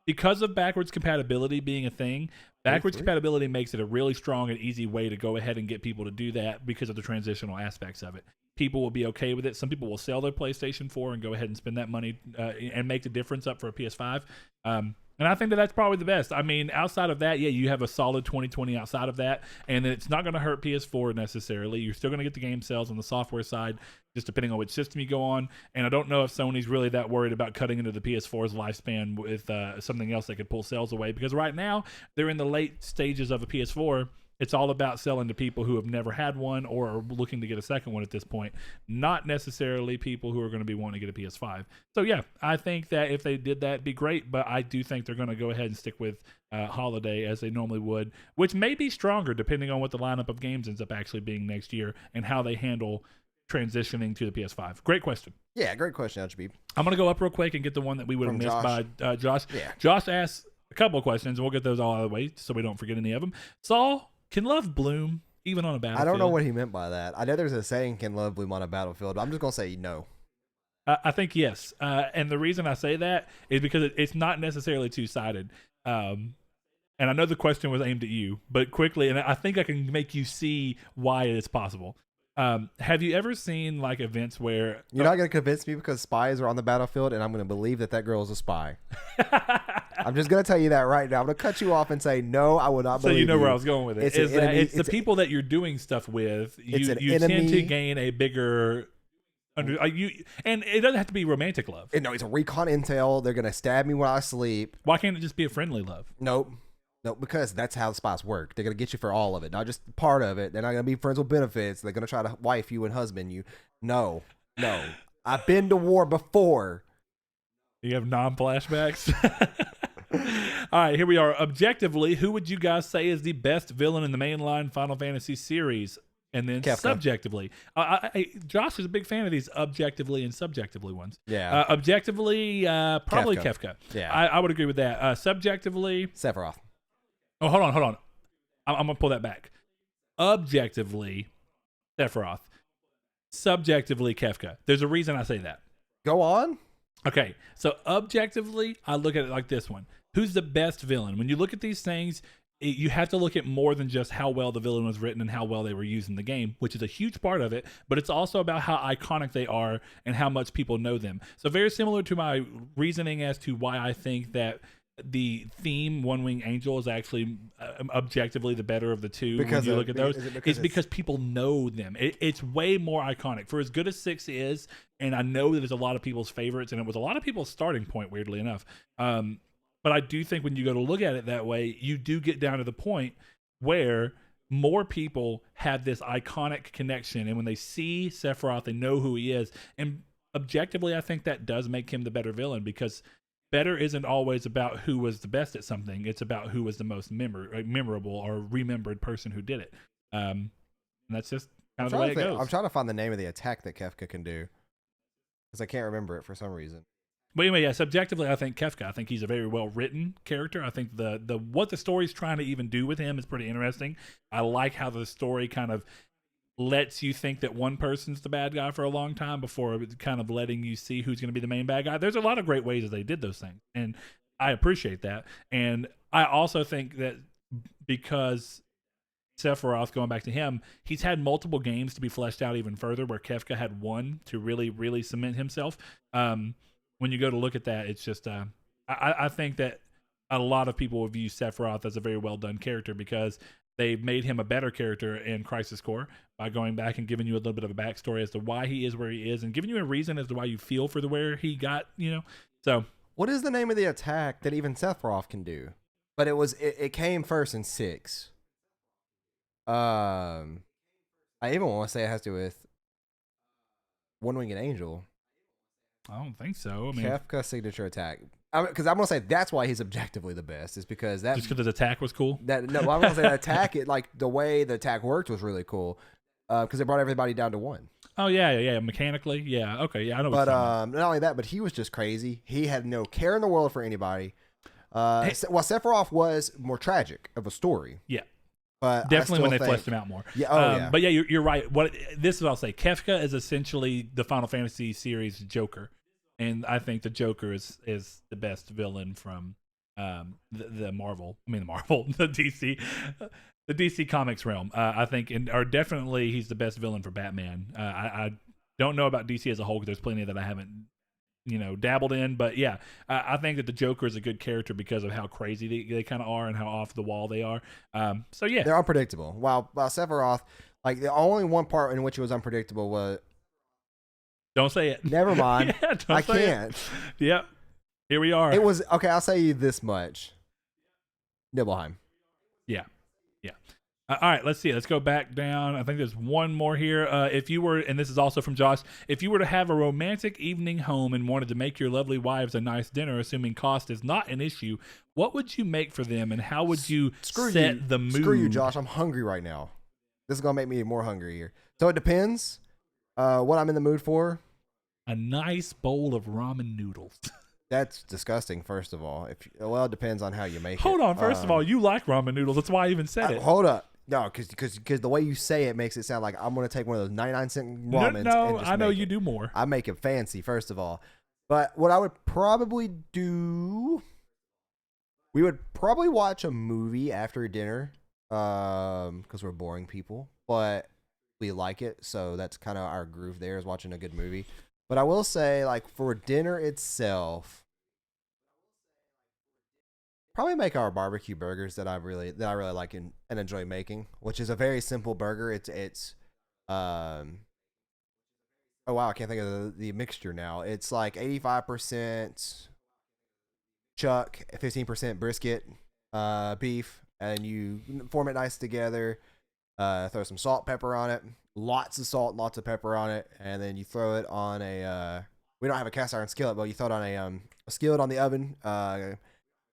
Because of backwards compatibility being a thing, backwards compatibility makes it a really strong and easy way to go ahead and get people to do that because of the transitional aspects of it. People will be okay with it. Some people will sell their PlayStation 4 and go ahead and spend that money and make the difference up for a PS5. And I think that that's probably the best. I mean, outside of that, yeah, you have a solid 2020 outside of that, and it's not going to hurt PS4 necessarily. You're still going to get the game sales on the software side, just depending on which system you go on. And I don't know if Sony's really that worried about cutting into the PS4's lifespan with something else that could pull sales away, because right now they're in the late stages of a PS4. It's all about selling to people who have never had one or are looking to get a second one at this point, not necessarily people who are going to be wanting to get a PS5. So, yeah, I think that if they did that, it'd be great, but I do think they're going to go ahead and stick with holiday as they normally would, which may be stronger depending on what the lineup of games ends up actually being next year and how they handle transitioning to the PS5. Great question. Yeah, great question, LGB. I'm going to go up real quick and get the one that we would have From missed Josh. by Josh. Yeah. Josh asked a couple of questions, and we'll get those all out of the way so we don't forget any of them. Saul, can love bloom even on a battlefield? I don't know what he meant by that. I know there's a saying, can love bloom on a battlefield, but I'm just going to say no. I think yes. And the reason I say that is because it's not necessarily two-sided. And I know the question was aimed at you, but quickly, and I think I can make you see why it is possible. Have you ever seen like events where You're not going to convince me because spies are on the battlefield, and I'm going to believe that girl is a spy. I'm just going to tell you that right now. I'm going to cut you off and say, no, I will not believe you. So you know where I was going with it. It's the people that you're doing stuff with. You tend to gain a bigger... and it doesn't have to be romantic love. No, it's a recon intel. They're going to stab me when I sleep. Why can't it just be a friendly love? Nope. Nope, because that's how the spies work. They're going to get you for all of it, not just part of it. They're not going to be friends with benefits. They're going to try to wife you and husband you. No. I've been to war before. You have non-flashbacks? All right, here we are. Objectively, who would you guys say is the best villain in the mainline Final Fantasy series? And then Kefka. Subjectively. Josh is a big fan of these objectively and subjectively ones. Yeah. Objectively, probably Kefka. Yeah. I would agree with that. Subjectively... Sephiroth. Oh, hold on. I'm going to pull that back. Objectively, Sephiroth. Subjectively, Kefka. There's a reason I say that. Go on. Okay, so objectively, I look at it like this one. Who's the best villain? When you look at these things, you have to look at more than just how well the villain was written and how well they were used in the game, which is a huge part of it, but it's also about how iconic they are and how much people know them. So very similar to my reasoning as to why I think that the theme One Wing Angel is actually objectively the better of the two. Because when you look at those, it's because people know them. It's way more iconic. For as good as 6 is, and I know that there's a lot of people's favorites, and it was a lot of people's starting point, weirdly enough. But I do think when you go to look at it that way, you do get down to the point where more people have this iconic connection, and when they see Sephiroth, they know who he is. And objectively, I think that does make him the better villain, because better isn't always about who was the best at something. It's about who was the most memorable or remembered person who did it. And that's just kind of the way it goes. I'm trying to find the name of the attack that Kefka can do, because I can't remember it for some reason. But anyway, yeah, subjectively, I think Kefka. I think he's a very well-written character. I think the what the story's trying to even do with him is pretty interesting. I like how the story kind of lets you think that one person's the bad guy for a long time before kind of letting you see who's going to be the main bad guy. There's a lot of great ways that they did those things, and I appreciate that. And I also think that because Sephiroth, going back to him, he's had multiple games to be fleshed out even further, where Kefka had one to really, really cement himself. When you go to look at that, it's just I think that a lot of people will view Sephiroth as a very well done character because they've made him a better character in Crisis Core by going back and giving you a little bit of a backstory as to why he is where he is, and giving you a reason as to why you feel for the where he got. So what is the name of the attack that even Sephiroth can do? But it came first in 6. I even want to say it has to do with One Winged Angel. I don't think so. I mean, Kefka signature attack. Because I'm gonna say that's why he's objectively the best. Is because that just because his attack was cool. I'm gonna say that attack. The way the attack worked was really cool. Because it brought everybody down to 1. Oh yeah. Mechanically, yeah. Okay, yeah. I know. But not only that, but he was just crazy. He had no care in the world for anybody. Sephiroth was more tragic of a story. Yeah. But definitely when they fleshed him out more. Yeah. Yeah. But yeah, you're right. This is what I'll say. Kefka is essentially the Final Fantasy series Joker, and I think the Joker is the best villain from the Marvel. The DC Comics realm. I think, or definitely he's the best villain for Batman. I don't know about DC as a whole because there's plenty that I haven't dabbled in, but yeah, I think that the Joker is a good character because of how crazy they kind of are and how off the wall they are. So yeah, they're unpredictable. While Sephiroth, like the only one part in which it was unpredictable was. Don't say it. Never mind. Yeah, I can't. Yep. Here we are. It was okay. I'll say you this much. Nibelheim. Yeah. All right, let's see. Let's go back down. I think there's one more here. If you were, and this is also from Josh, if you were to have a romantic evening home and wanted to make your lovely wives a nice dinner, assuming cost is not an issue, what would you make for them, and how would you set the mood? Screw you, Josh. I'm hungry right now. This is gonna make me more hungry here. So it depends what I'm in the mood for. a nice bowl of ramen noodles. That's disgusting. First of all, well, it depends on how you make it. Hold on. First of all, you like ramen noodles. That's why I even said it. Hold up. No, because the way you say it makes it sound like I'm gonna take one of those 99-cent ramens. No, and just I know make you it. do more. I make it fancy. First of all, but what I would probably do, we would probably watch a movie after dinner, because we're boring people, but we like it, so that's kind of our groove. There is watching a good movie. But I will say, like, for dinner itself, probably make our barbecue burgers that I really like and enjoy making, which is a very simple burger. It's oh wow, I can't think of the mixture now. It's like 85% chuck, 15% brisket, beef, and you form it nice together. Throw some salt, pepper on it. Lots of salt, lots of pepper on it, and then you throw it on a. We don't have a cast iron skillet, but you throw it on a skillet on the oven,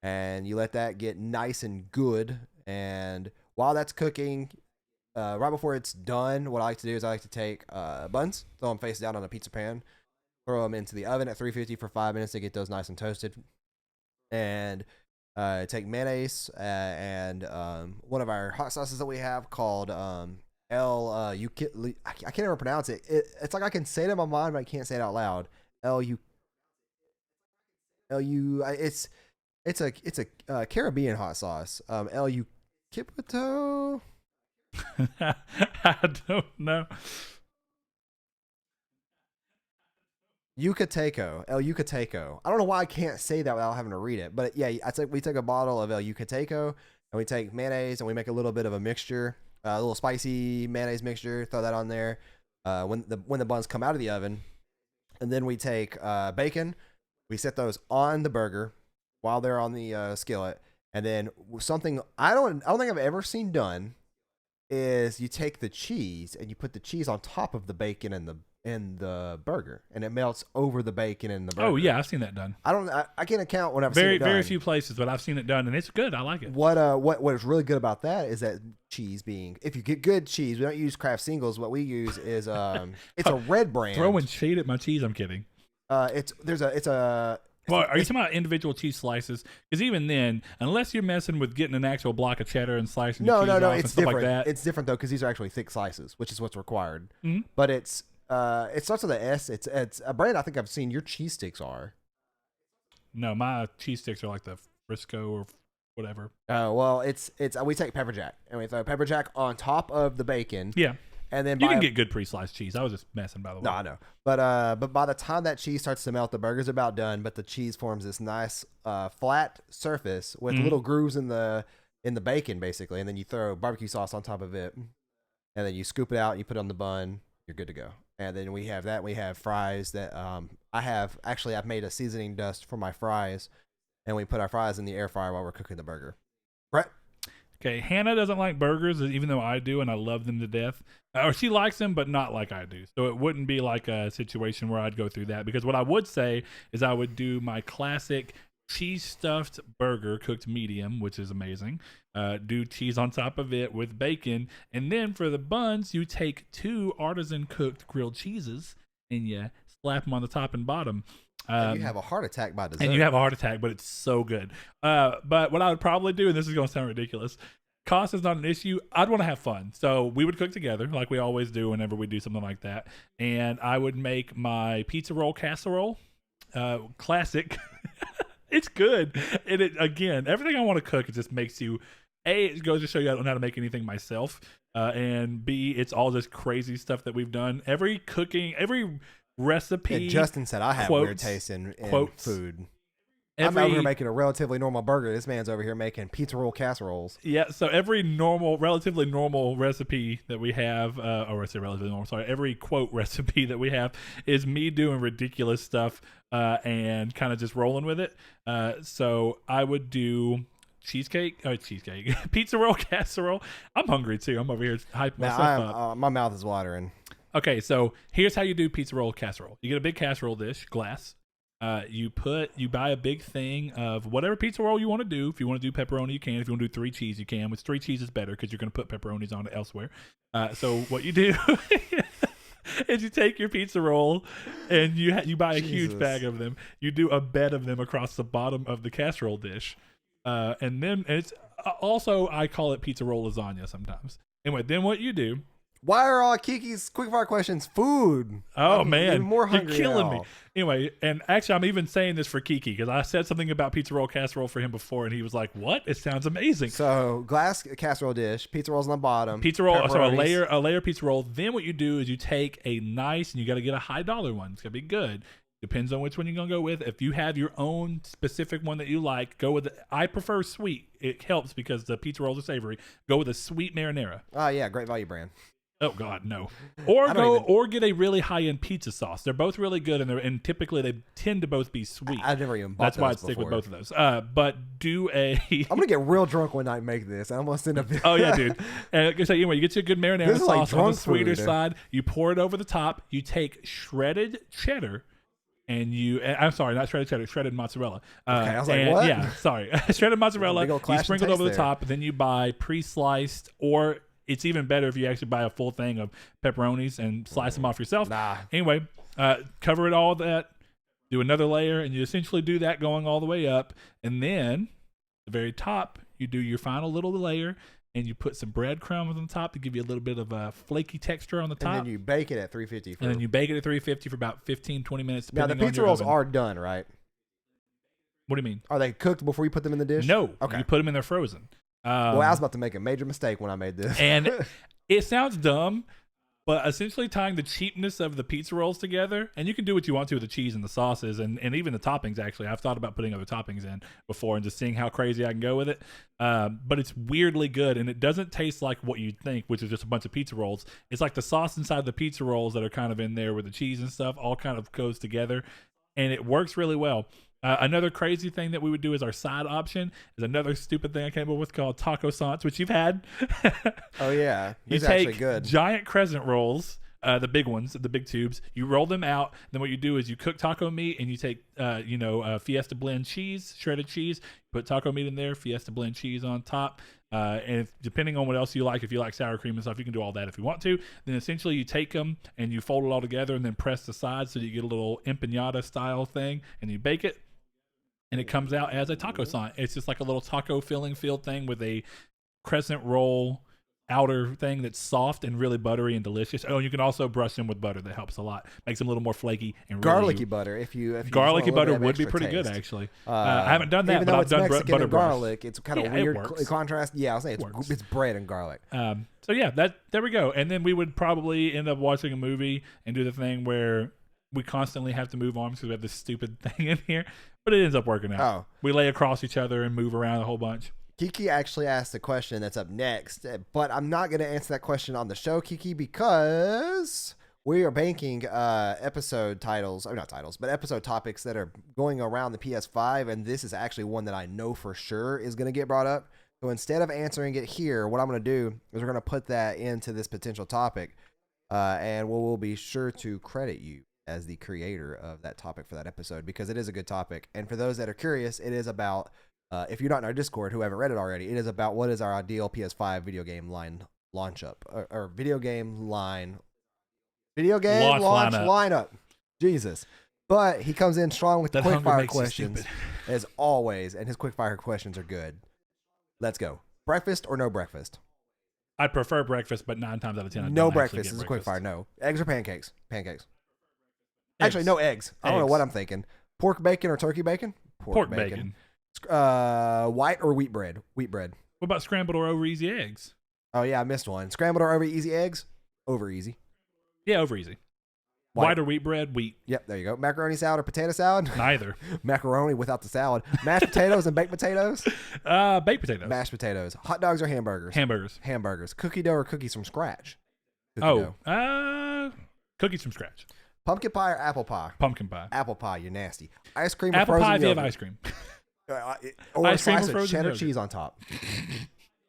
and you let that get nice and good. And while that's cooking, right before it's done, what I like to do is I like to take buns, throw them face down on a pizza pan, throw them into the oven at 350 for 5 minutes to get those nice and toasted, and take mayonnaise and one of our hot sauces that we have called I can't ever pronounce it. It's like I can say it in my mind, but I can't say it out loud. It's a Caribbean hot sauce. Kipito. I don't know. Yucateco. El Yucateco. I don't know why I can't say that without having to read it. But yeah, we take a bottle of El Yucateco and we take mayonnaise and we make a little bit of a mixture, a little spicy mayonnaise mixture. Throw that on there when the buns come out of the oven, and then we take bacon. We set those on the burger while they're on the skillet, and then something I don't think I've ever seen done is you take the cheese and you put the cheese on top of the bacon and the burger, and it melts over the bacon and the burger. Oh yeah, I've seen that done. I can't account when I've seen it done. Very few places, but I've seen it done, and it's good. I like it. What is really good about that is that cheese being, if you get good cheese, we don't use Kraft Singles. What we use is it's a red brand. Throwing shade at my cheese. I'm kidding. Well, are you talking about individual cheese slices? Because even then, unless you're messing with getting an actual block of cheddar and slicing your cheese off and it's stuff different. like that. It's different though, because these are actually thick slices, which is what's required. Mm-hmm. But it starts with an S. It's a brand I think I've seen your cheese sticks are. No, my cheese sticks are like the Frisco or whatever. Well, it's we take pepper jack and we throw pepper jack on top of the bacon. Yeah. And then you can get good pre-sliced cheese. I was just messing, by the way. No, I know. But by the time that cheese starts to melt, the burger's about done. But the cheese forms this nice flat surface with little grooves in the bacon, basically. And then you throw barbecue sauce on top of it, and then you scoop it out and you put it on the bun. You're good to go. And then we have that. We have fries that I've made a seasoning dust for my fries, and we put our fries in the air fryer while we're cooking the burger. Brett. Okay, Hannah doesn't like burgers, even though I do, and I love them to death. Or she likes them, but not like I do. So it wouldn't be like a situation where I'd go through that. Because what I would say is I would do my classic cheese-stuffed burger, cooked medium, which is amazing. Do cheese on top of it with bacon. And then for the buns, you take 2 artisan-cooked grilled cheeses, and you slap them on the top and bottom. And you have a heart attack by dessert. And you have a heart attack, but it's so good. But what I would probably do, and this is going to sound ridiculous, cost is not an issue. I'd want to have fun. So we would cook together like we always do whenever we do something like that. And I would make my pizza roll casserole. Classic. It's good. And again, everything I want to cook, it just makes you, A, it goes to show you I don't know how to make anything myself. And B, it's all this crazy stuff that we've done. Every recipe. Yeah, Justin said I have weird taste in food. I'm over here making a relatively normal burger. This man's over here making pizza roll casseroles. Yeah, so every relatively normal recipe that we have, or I say relatively normal, sorry, every quote recipe that we have is me doing ridiculous stuff and kind of just rolling with it. So I would do pizza roll casserole. I'm hungry too. I'm over here hyping myself up. My mouth is watering. Okay, so here's how you do pizza roll casserole. You get a big casserole dish, glass. You buy a big thing of whatever pizza roll you want to do. If you want to do pepperoni, you can. If you want to do 3 cheese, you can. With 3 cheese is better because you're going to put pepperonis on it elsewhere. So what you do, is you take your pizza roll and you buy a huge Jesus. bag of them. You do a bed of them across the bottom of the casserole dish, and then it's also I call it pizza roll lasagna sometimes. Anyway, then what you do? Why are all Kiki's quickfire questions food? Oh I'm man, even more you're hungry killing me. now. Anyway, and actually, I'm even saying this for Kiki because I said something about pizza roll casserole for him before, and he was like, "What? It sounds amazing." So glass casserole dish, pizza rolls on the bottom, Pizza roll, so pepperonis. a layer pizza roll. Then what you do is you take a nice, and you got to get a high dollar one. It's gotta be good. Depends on which one you're gonna go with. If you have your own specific one that you like, go with. I prefer sweet. It helps because the pizza rolls are savory. Go with a sweet marinara. Oh yeah, great value brand. Oh God, no. Or I don't even- or get a really high end pizza sauce. They're both really good, and typically they tend to both be sweet. I've never even bought That's why I those stick with before. both of those. But do a. I'm gonna get real drunk one night and make this. I'm gonna send a video. Oh yeah, dude. And like I say, anyway, you get you a good marinara This is like sauce on the drunk sweeter food. side. You pour it over the top. You take shredded cheddar. I'm sorry, not shredded cheddar, shredded mozzarella. Okay, I was like, and, what? Yeah, sorry. Shredded mozzarella. Big old You clash of sprinkle it taste over the there. top. Then you buy pre-sliced, or it's even better if you actually buy a full thing of pepperonis and slice them off yourself. Nah. Anyway, cover it all that. Do another layer, and you essentially do that going all the way up. And then, at the very top, you do your final little layer, and you put some breadcrumbs on the top to give you a little bit of a flaky texture on the top. And then you bake it at 350. And then you bake it at 350 for about 15, 20 minutes. Now the depending on pizza your rolls oven. are done, right? What do you mean? Are they cooked before you put them in the dish? No. Okay. You put them in there frozen. Well, I was about to make a major mistake when I made this. And it sounds dumb, but essentially tying the cheapness of the pizza rolls together, and you can do what you want to with the cheese and the sauces and even the toppings, actually. I've thought about putting other toppings in before and just seeing how crazy I can go with it. But it's weirdly good, and it doesn't taste like what you'd think, which is just a bunch of pizza rolls. It's like the sauce inside the pizza rolls that are kind of in there with the cheese and stuff all kind of goes together, and it works really well. Another crazy thing that we would do as our side option is another stupid thing I came up with called taco sans, which you've had. Oh yeah, You it's actually take good. giant crescent rolls, the big ones, the big tubes. You roll them out. Then what you do is you cook taco meat, and you take, Fiesta blend cheese, shredded cheese. Put taco meat in there, Fiesta blend cheese on top. And depending on what else you like, if you like sour cream and stuff, you can do all that if you want to. Then essentially you take them and you fold it all together, and then press the sides so you get a little empanada style thing, and you bake it. And it comes out as a taco sign. It's just like a little taco filling filled thing with a crescent roll outer thing that's soft and really buttery and delicious. Oh, and you can also brush them with butter. That helps a lot. Makes them a little more flaky and really, Garlicky butter, if you just want a garlicky little butter bit of would be extra pretty good, taste. actually. I haven't done that, even but though I've it's done Mexican butter and brush. garlic. It's kind of Yeah, it weird works. contrast. Yeah, I'll say Works. it's bread and garlic. So yeah, there we go. And then we would probably end up watching a movie and do the thing where we constantly have to move arms because we have this stupid thing in here, but it ends up working out. Oh. We lay across each other and move around a whole bunch. Kiki actually asked a question that's up next, but I'm not going to answer that question on the show, Kiki, because we are banking episode titles, or not titles, but episode topics that are going around the PS5, and this is actually one that I know for sure is going to get brought up. So instead of answering it here, what I'm going to do is we're going to put that into this potential topic, and we'll be sure to credit you as the creator of that topic for that episode, because it is a good topic. And for those that are curious, it is about, if you're not in our Discord, who haven't read it already, it is about what is our ideal PS5 video game line launch up, or video game launch lineup. Jesus. But he comes in strong with the That hunger quickfire makes you questions, stupid. as always, and his quickfire questions are good. Let's go. Breakfast or no breakfast? I'd prefer breakfast, but 9 times out of 10, I No don't actually breakfast. get This is breakfast. quickfire. No. Eggs or pancakes? Pancakes. Eggs. Actually, no eggs. I don't know Eggs. what I'm thinking. Pork bacon or turkey bacon? Pork bacon. White or wheat bread? Wheat bread. What about scrambled or over easy eggs? Oh, yeah, I missed one. Scrambled or over easy eggs? Over easy. Yeah, over easy. White or wheat bread? Wheat. Yep, there you go. Macaroni salad or potato salad? Neither. Macaroni without the salad. Mashed potatoes and baked potatoes? Baked potatoes. Mashed potatoes. Hot dogs or hamburgers? Hamburgers. Hamburgers. Cookie dough or cookies from scratch? Cookie dough. Cookies from scratch. Pumpkin pie or apple pie? Pumpkin pie. Apple pie, you're nasty. Ice cream or Apple frozen pie if you yogurt? have ice cream. Or Ice a cream or slice of frozen cheddar yogurt? cheese on top.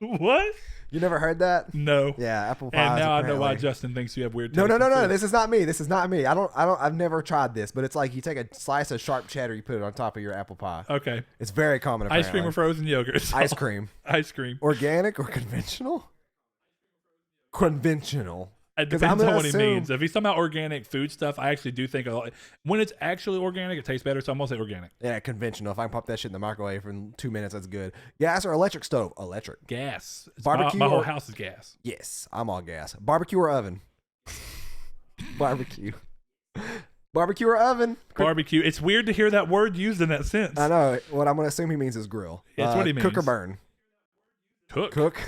What? You never heard that? No. Yeah, apple pie. And now I know why Justin thinks you have weird taste. No. in food. This is not me. This is not me. I've never tried this, but it's like you take a slice of sharp cheddar, you put it on top of your apple pie. Okay. It's very common. Ice cream apparently. or frozen yogurt? Ice cream. Ice cream. Organic or conventional? Conventional. It depends on what he means. If he's talking about organic food stuff, I actually do think when it's actually organic, it tastes better. So I'm gonna say organic. Yeah, conventional. If I can pop that shit in the microwave for 2 minutes, that's good. Gas or electric stove? Electric. Gas. Barbecue. My whole house is gas. Yes, I'm all gas. Barbecue or oven? Barbecue. Barbecue or oven? Barbecue. It's weird to hear that word used in that sense. I know. What I'm gonna assume he means is grill. That's what he means. Cook or burn? Cook.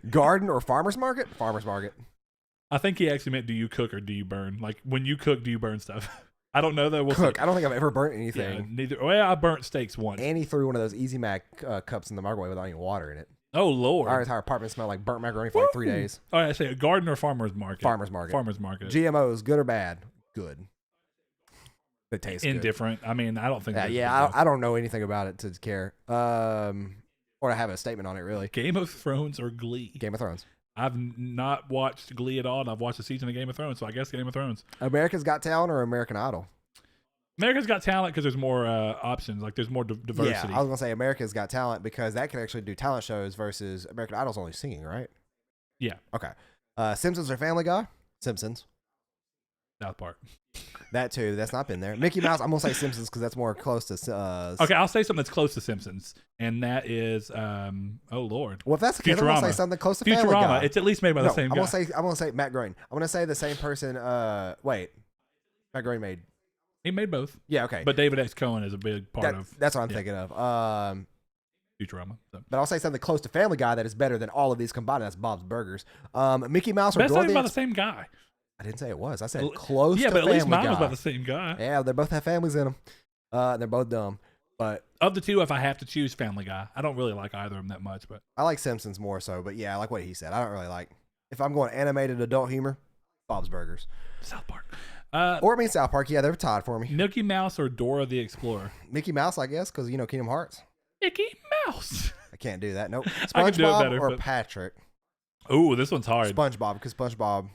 Garden or farmer's market? Farmer's market. I think he actually meant, do you cook or do you burn? Like, when you cook, do you burn stuff? I don't know, though. We'll cook. See. I don't think I've ever burnt anything. Yeah, neither. Well, I burnt steaks once. And he threw one of those Easy Mac cups in the microwave without any water in it. Oh, Lord. Our entire apartment smelled like burnt macaroni for like 3 days. All right, I say a garden or farmer's market? Farmer's market. Farmer's market. GMOs, good or bad? Good. They taste indifferent. Good. I mean, I don't think. I don't know anything about it to care. Or to have a statement on it, really. Game of Thrones or Glee? Game of Thrones. I've not watched Glee at all, and I've watched a season of Game of Thrones, so I guess Game of Thrones. America's Got Talent or American Idol? America's Got Talent because there's more options. Like, there's more diversity. Yeah, I was going to say America's Got Talent because that can actually do talent shows versus American Idol's only singing, right? Yeah. Okay. Simpsons or Family Guy? Simpsons. South Park. That too. That's not been there. Mickey Mouse. I'm gonna say Simpsons because that's more close to. Okay, I'll say something that's close to Simpsons, and that is, oh Lord. Well, if that's the case, I'm gonna say something close to Family Guy. It's at least made by the same guy. I'm gonna say Matt Groening. I'm gonna say the same person. Wait, Matt Groening made. He made both. Yeah. Okay. But David X. Cohen is a big part of. That's what I'm thinking of. Futurama. So. But I'll say something close to Family Guy that is better than all of these combined. That's Bob's Burgers. Mickey Mouse or That's Dorothy. not by the same guy. I didn't say it was. I said close to Family Guy. Yeah, but at least mine was by the same guy. Yeah, they both have families in them. They're both dumb. But of the two, if I have to choose Family Guy, I don't really like either of them that much. But I like Simpsons more so. But yeah, I like what he said. I don't really like. If I'm going animated adult humor, Bob's Burgers. South Park. Or I mean South Park. Yeah, they're tied for me. Mickey Mouse or Dora the Explorer? Mickey Mouse, I guess, because Kingdom Hearts. Mickey Mouse. I can't do that. Nope. I can do it better, or but... Patrick? Ooh, this one's hard. SpongeBob, because SpongeBob,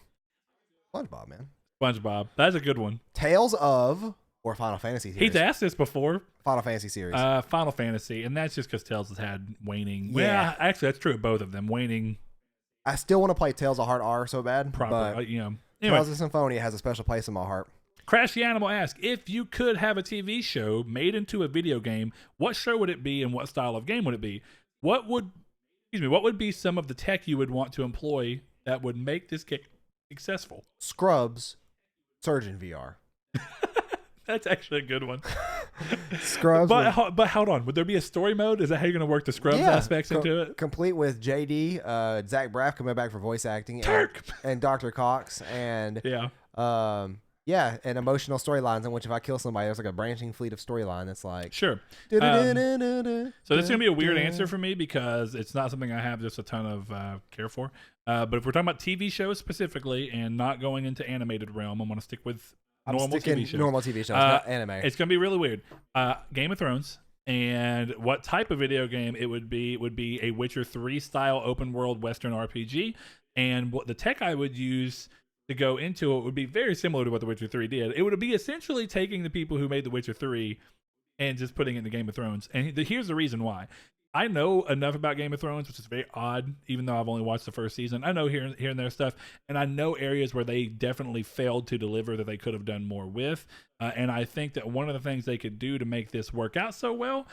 man. SpongeBob. That's a good one. Tales of or Final Fantasy series? He's asked this before. Final Fantasy series. Final Fantasy, and that's just because Tales has had waning. Yeah. Well, actually, that's true of both of them. Waning. I still want to play Tales of Heart R so bad. Probably, but Anyway. Tales of Symphonia has a special place in my heart. Crash the Animal asks, if you could have a TV show made into a video game, what show would it be and what style of game would it be? What would be some of the tech you would want to employ that would make this game successful? Scrubs, Surgeon VR. That's actually a good one. Scrubs. But hold on. Would there be a story mode? Is that how you're going to work the Scrubs aspects into it? Complete with JD, Zach Braff coming back for voice acting. And Dr. Cox. And and emotional storylines in which if I kill somebody, there's like a branching fleet of storyline that's like... Sure. So this is going to be a weird answer for me because it's not something I have just a ton of care for. But if we're talking about TV shows specifically and not going into animated realm, I'm going to stick with normal TV shows, not anime. It's going to be really weird. Game of Thrones. And what type of video game it would be a Witcher 3 style open world Western RPG. And what the tech I would use to go into it would be very similar to what The Witcher 3 did. It would be essentially taking the people who made The Witcher 3 and just putting it into Game of Thrones. And here's the reason why. I know enough about Game of Thrones, which is very odd, even though I've only watched the first season. I know here and there stuff, and I know areas where they definitely failed to deliver that they could have done more with. And I think that one of the things they could do to make this work out so well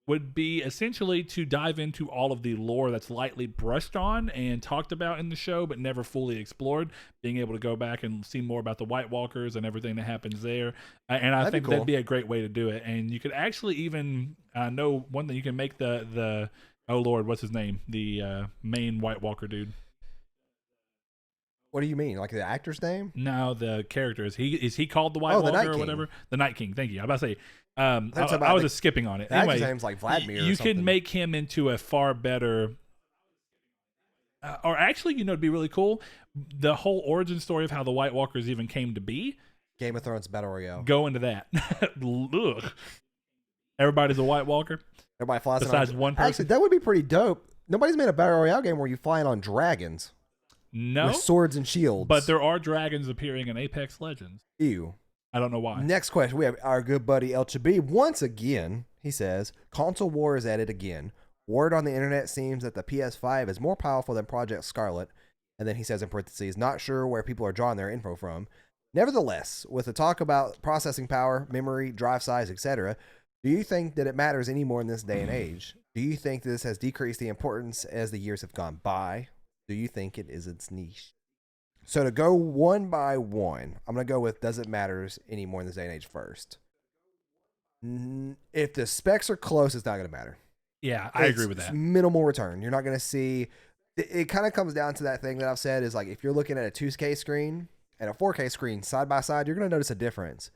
would be essentially to dive into all of the lore that's lightly brushed on and talked about in the show, but never fully explored, being able to go back and see more about the White Walkers and everything that happens there. And I think that'd be a great way to do it. And you could actually even know one thing, you can make the oh Lord, what's his name? The main White Walker dude. What do you mean? Like the actor's name? No, the character. Is he called the White Walker or whatever? The Night King. Thank you. I was about to say, I was just skipping on it. Anyway, his name's like Vladimir. You could make him into a far better, or actually, it'd be really cool. The whole origin story of how the White Walkers even came to be. Game of Thrones Battle Royale. Go into that. Ugh. Everybody's a White Walker. Everybody flies besides one person. Actually, that would be pretty dope. Nobody's made a Battle Royale game where you flying on dragons. No. With swords and shields. But there are dragons appearing in Apex Legends. Ew. I don't know why. Next question. We have our good buddy El Chabi. Once again, he says, console war is at it again. Word on the internet seems that the PS5 is more powerful than Project Scarlet. And then he says in parentheses, not sure where people are drawing their info from. Nevertheless, with the talk about processing power, memory, drive size, etc., do you think that it matters any more in this day and age? Do you think this has decreased the importance as the years have gone by? Do you think it is its niche? So to go one by one, I'm going to go with does it matters any more in this day and age first. If the specs are close, it's not going to matter. Yeah, I agree with that. Minimal return. You're not going to see. It kind of comes down to that thing that I've said is like if you're looking at a 2K screen and a 4K screen side by side, you're going to notice a difference.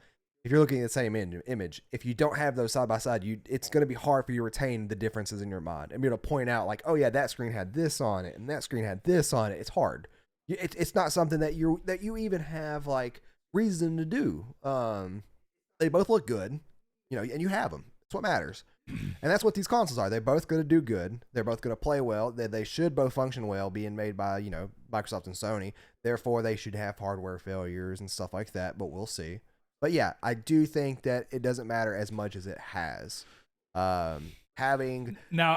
If you're looking at the same image, if you don't have those side by side, it's going to be hard for you to retain the differences in your mind and be able to point out like, oh yeah, that screen had this on it and that screen had this on it. It's hard. It's not something that you even have like reason to do. They both look good, and you have them. That's what matters. And that's what these consoles are. They're both going to do good. They're both going to play well. They should both function well, being made by, Microsoft and Sony. Therefore, they should have hardware failures and stuff like that, but we'll see. But yeah, I do think that it doesn't matter as much as it has. Now,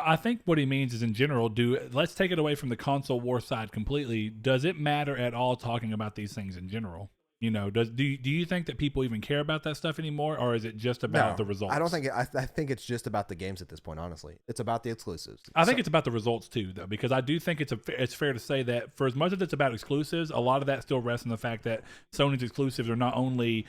I think what he means is in general, let's take it away from the console war side completely. Does it matter at all talking about these things in general? Do you think that people even care about that stuff anymore, or is it just about the results? I don't think I think it's just about the games at this point. Honestly, it's about the exclusives. I think it's about the results too, though, because I do think it's fair to say that for as much as it's about exclusives, a lot of that still rests in the fact that Sony's exclusives are not only,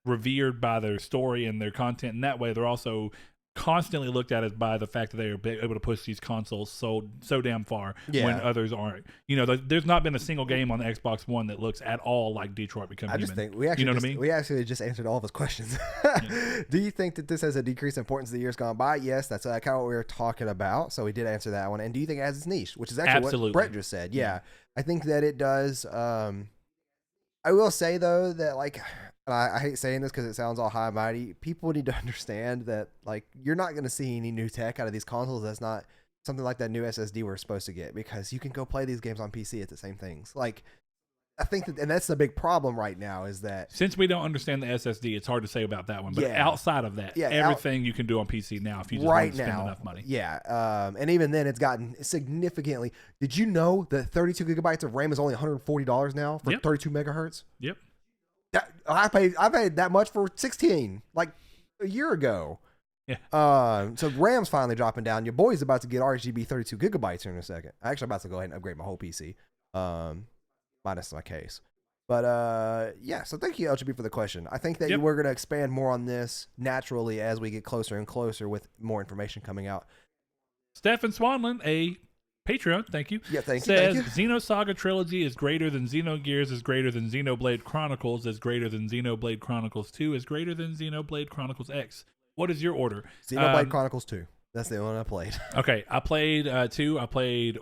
revered by their story and their content in that way, they're also constantly looked at as by the fact that they are able to push these consoles so damn far when others aren't. There's not been a single game on the Xbox One that looks at all like Detroit Become Human. I just think we actually we actually just answered all of his questions. Yeah. Do you think that this has a decreased importance as the years gone by? Yes, that's kind of what we were talking about. So we did answer that one. And do you think it has its niche? Which is actually what Brett just said. Yeah. I think that it does. I will say though that I hate saying this because it sounds all high and mighty. People need to understand that you're not going to see any new tech out of these consoles that's not something like that new SSD we're supposed to get, because you can go play these games on PC at the same things. I think that, and that's the big problem right now, is that since we don't understand the SSD, it's hard to say about that one. But outside of that, everything you can do on PC now if you just want to spend enough money. Yeah, and even then, it's gotten significantly. Did you know that 32 gigabytes of RAM is only $140 now for 32 megahertz? Yep. I paid that much for 16 a year ago. Yeah. So RAM's finally dropping down. Your boy's about to get RGB 32 gigabytes here in a second. I'm actually about to go ahead and upgrade my whole PC. Minus my case. But so thank you, LGB, for the question. I think that we're going to expand more on this naturally as we get closer and closer with more information coming out. Stefan Swanlin, a Patreon, thank you. Yeah, thank you. Says Xenosaga Trilogy is greater than Xenogears, is greater than Xenoblade Chronicles, is greater than Xenoblade Chronicles 2, is greater than Xenoblade Chronicles X. What is your order? Xenoblade Chronicles 2. That's the one I played. Okay, I played 2. I played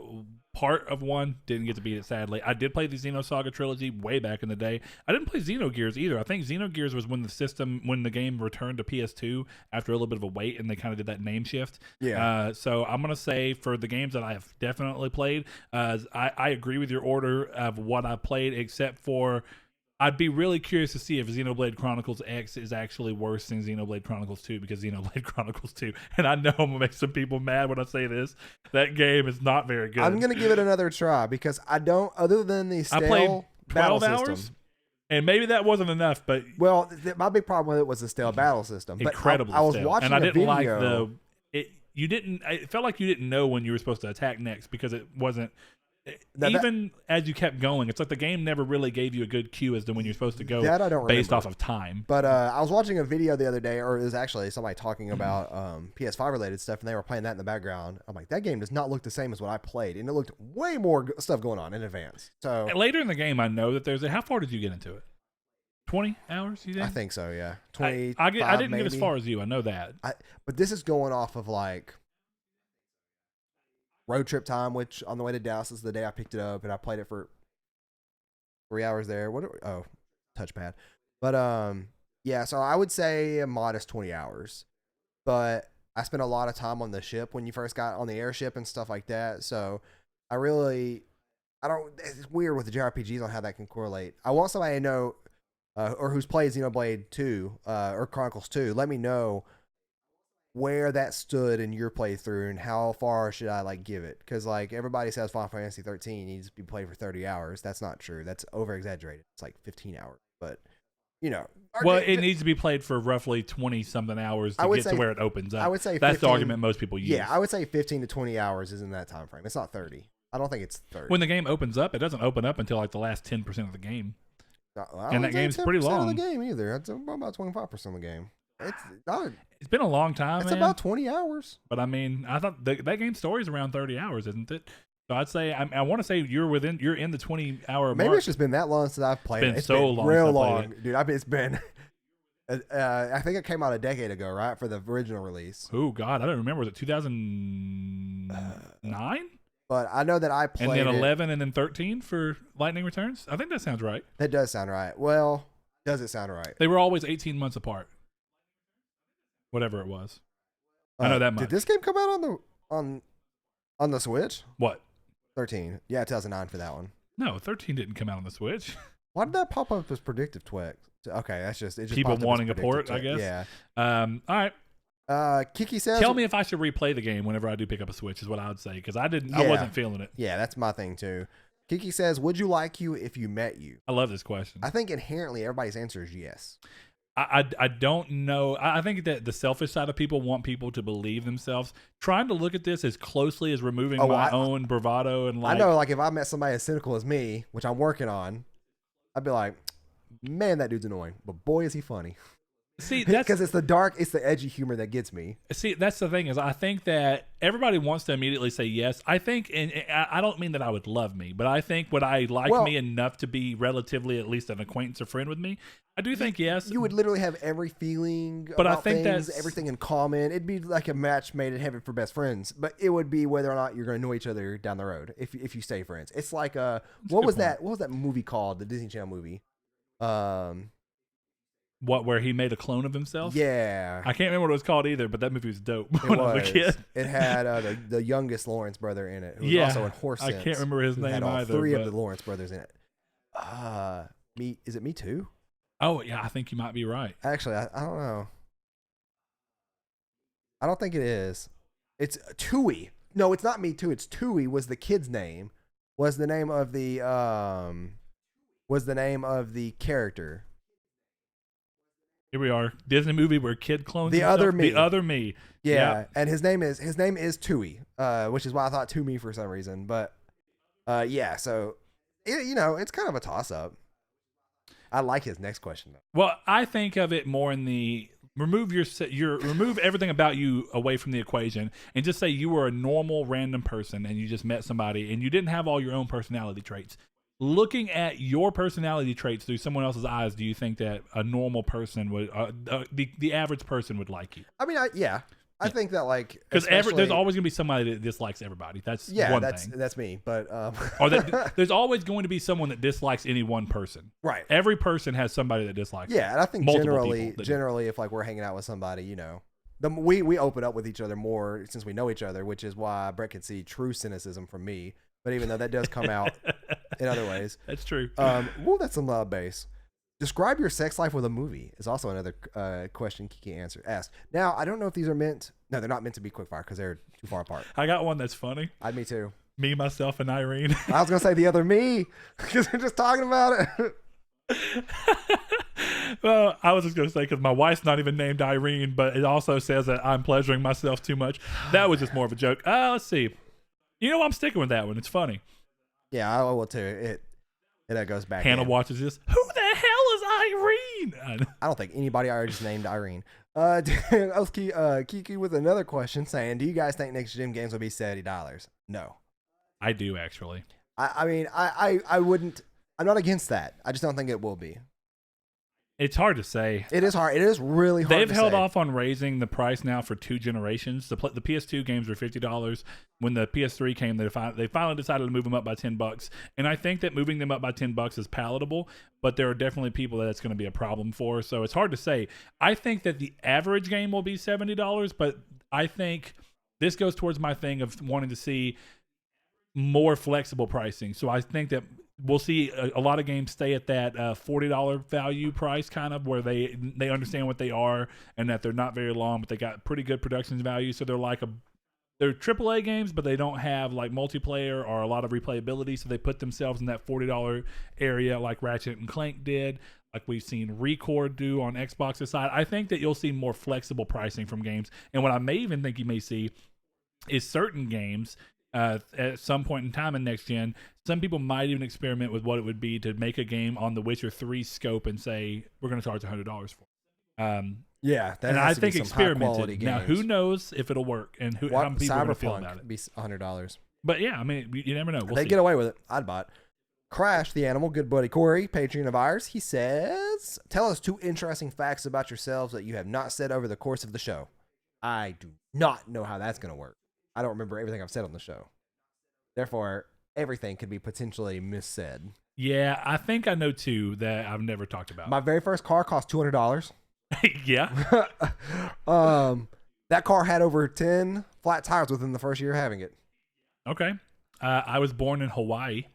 part of 1. Didn't get to beat it, sadly. I did play the Xenosaga Trilogy way back in the day. I didn't play Xenogears either. I think Xenogears was when the game returned to PS2 after a little bit of a wait, and they kind of did that name shift. Yeah. So I'm going to say for the games that I have definitely played, I agree with your order of what I played, except for I'd be really curious to see if Xenoblade Chronicles X is actually worse than Xenoblade Chronicles 2, because Xenoblade Chronicles 2, and I know I'm going to make some people mad when I say this, that game is not very good. I'm going to give it another try, because I don't, other than the stale I played 12 battle hours, system, and maybe that wasn't enough, but... Well, my big problem with it was the stale battle system. Incredibly I was stale. watching and I didn't like it felt like you didn't know when you were supposed to attack next, because it wasn't... as you kept going, it's like the game never really gave you a good cue as to when you're supposed to go based off of time. But I was watching a video the other day, or it was actually somebody talking about PS5 related stuff, and they were playing that in the background. I'm like, that game does not look the same as what I played, and it looked way more stuff going on in advance. So later in the game, I know that there's how far did you get into it? 20 hours, you think? I think so, yeah. 20. I didn't get as far as you. I know that. But this is going off of road trip time, which on the way to Dallas is the day I picked it up, and I played it for 3 hours there. Touchpad. But so I would say a modest 20 hours. But I spent a lot of time on the ship when you first got on the airship and stuff like that. So it's weird with the JRPGs on how that can correlate. I want somebody to know, or who's played Xenoblade 2 or Chronicles 2, let me know where that stood in your playthrough and how far should I like give it? Because like everybody says Final Fantasy 13 needs to be played for 30 hours. That's not true. That's over exaggerated. It's like 15 hours, but you know. Well, it needs to be played for roughly 20 something hours to get to where it opens up. I would say that's 15, the argument most people use. Yeah, I would say 15 to 20 hours is in that time frame. It's not 30. I don't think it's 30. When the game opens up, it doesn't open up until like the last 10% of the game. And that game's pretty long. Of the game either. It's about 25% of the game. It's been a long time. It's about 20 hours. But I mean, I thought that game's story is around 30 hours, isn't it? So I'd say I want to say you're in the 20-hour mark. Maybe it's just been that long since I've played it. It's been long, real long, dude. It's been. I think it came out a decade ago, right, for the original release. Oh God, I don't remember. Was it 2009? But I know that I played and then 11 and then 13 for Lightning Returns. I think that sounds right. That does sound right. Well, does it sound right? They were always 18 months apart. Whatever it was. I know that much. Did this game come out on the Switch? What? 13. Yeah, 2009 for that one. No, 13 didn't come out on the Switch. Why did that pop up as predictive tweak? Okay, that's just people wanting a port, I guess. Yeah. All right. Kiki says, "Tell me if I should replay the game whenever I do pick up a Switch," is what I would say, because I wasn't feeling it. Yeah, that's my thing too. Kiki says, "Would you like you if you met you?" I love this question. I think inherently everybody's answer is yes. I don't know. I think that the selfish side of people want people to believe themselves. Trying to look at this as closely as removing my own bravado and like. I know, like if I met somebody as cynical as me, which I'm working on, I'd be like, man, that dude's annoying, but boy, is he funny. See, that's because it's the edgy humor that gets me. See, that's the thing is, I think that everybody wants to immediately say yes. I think, and I don't mean that I would love me, but I think would I like me enough to be relatively at least an acquaintance or friend with me? I do think yes. You would literally have every feeling, but about I think things, everything in common. It'd be like a match made in heaven for best friends. But it would be whether or not you're going to know each other down the road if you stay friends. It's like what was that movie called? The Disney Channel movie. Where he made a clone of himself? Yeah. I can't remember what it was called either, but that movie was dope when I was a kid. It had the youngest Lawrence brother in it, who was also in Horse Sense. I can't remember his name had all either. Three of the Lawrence brothers in it. Is it Me Too? Oh, yeah, I think you might be right. Actually, I don't know. I don't think it is. It's Tui. No, it's not Me Too. It's Tui was the kid's name. Was the name of the character. Here we are. Disney movie where kid clones The himself. Other Me. The Other Me. Yeah, and his name is Tui, which is why I thought To Me for some reason. But so it's kind of a toss up. I like his next question though. Well, I think of it more in the remove everything about you away from the equation and just say you were a normal random person and you just met somebody and you didn't have all your own personality traits. Looking at your personality traits through someone else's eyes, do you think that a normal person would, the average person would like you? I mean, I think that like because there's always going to be somebody that dislikes everybody. That's one thing. That's me. But there's always going to be someone that dislikes any one person. Right. Every person has somebody that dislikes. Yeah, and I think generally, if like we're hanging out with somebody, we open up with each other more since we know each other, which is why Brett can see true cynicism from me. But even though that does come out in other ways, that's true. That's some loud bass. Describe your sex life with a movie is also another question Kiki asked. Now, I don't know if these are meant. No, they're not meant to be quickfire because they're too far apart. I got one that's funny. Me too. Me, myself, and Irene. I was going to say the other me because we're just talking about it. Well, I was just going to say because my wife's not even named Irene, but it also says that I'm pleasuring myself too much. That was just more of a joke. Let's see. I'm sticking with that one. It's funny. Yeah, I will too. It goes back. Hannah watches this. Who the hell is Irene? I don't think anybody already just named Irene. Kiki with another question saying, do you guys think next gen games will be $70? No. I do, actually. I mean, I wouldn't. I'm not against that. I just don't think it will be. It's hard to say. It is hard. It is really hard. They've held off on raising the price now for 2 generations. The PS2 games were $50. When the PS3 came, they finally decided to move them up by $10. And I think that moving them up by $10 is palatable, but there are definitely people that it's going to be a problem for. So it's hard to say. I think that the average game will be $70, but I think this goes towards my thing of wanting to see more flexible pricing. So I think that we'll see a lot of games stay at that $40 value price, kind of where they understand what they are and that they're not very long, but they got pretty good production value. So they're AAA games, but they don't have like multiplayer or a lot of replayability. So they put themselves in that $40 area, like Ratchet and Clank did, like we've seen Record do on Xbox's side. I think that you'll see more flexible pricing from games, and what I may even think you may see is certain games. At some point in time in next gen, some people might even experiment with what it would be to make a game on the Witcher 3 scope and say we're going to charge $100 for it. Yeah, that and has I to think be some high-quality experimented. games. Now, who knows if it'll work and how people are going to feel about it? Be $100. But yeah, I mean, you never know. We'll They see. get away with it. I'd buy it. Crash the Animal, good buddy Corey, patron of ours. He says, "Tell us 2 interesting facts about yourselves that you have not said over the course of the show." I do not know how that's going to work. I don't remember everything I've said on the show. Therefore, everything could be potentially missaid. Yeah, I think I know 2 that I've never talked about. My very first car cost $200. Yeah. That car had over 10 flat tires within the first year of having it. Okay. I was born in Hawaii.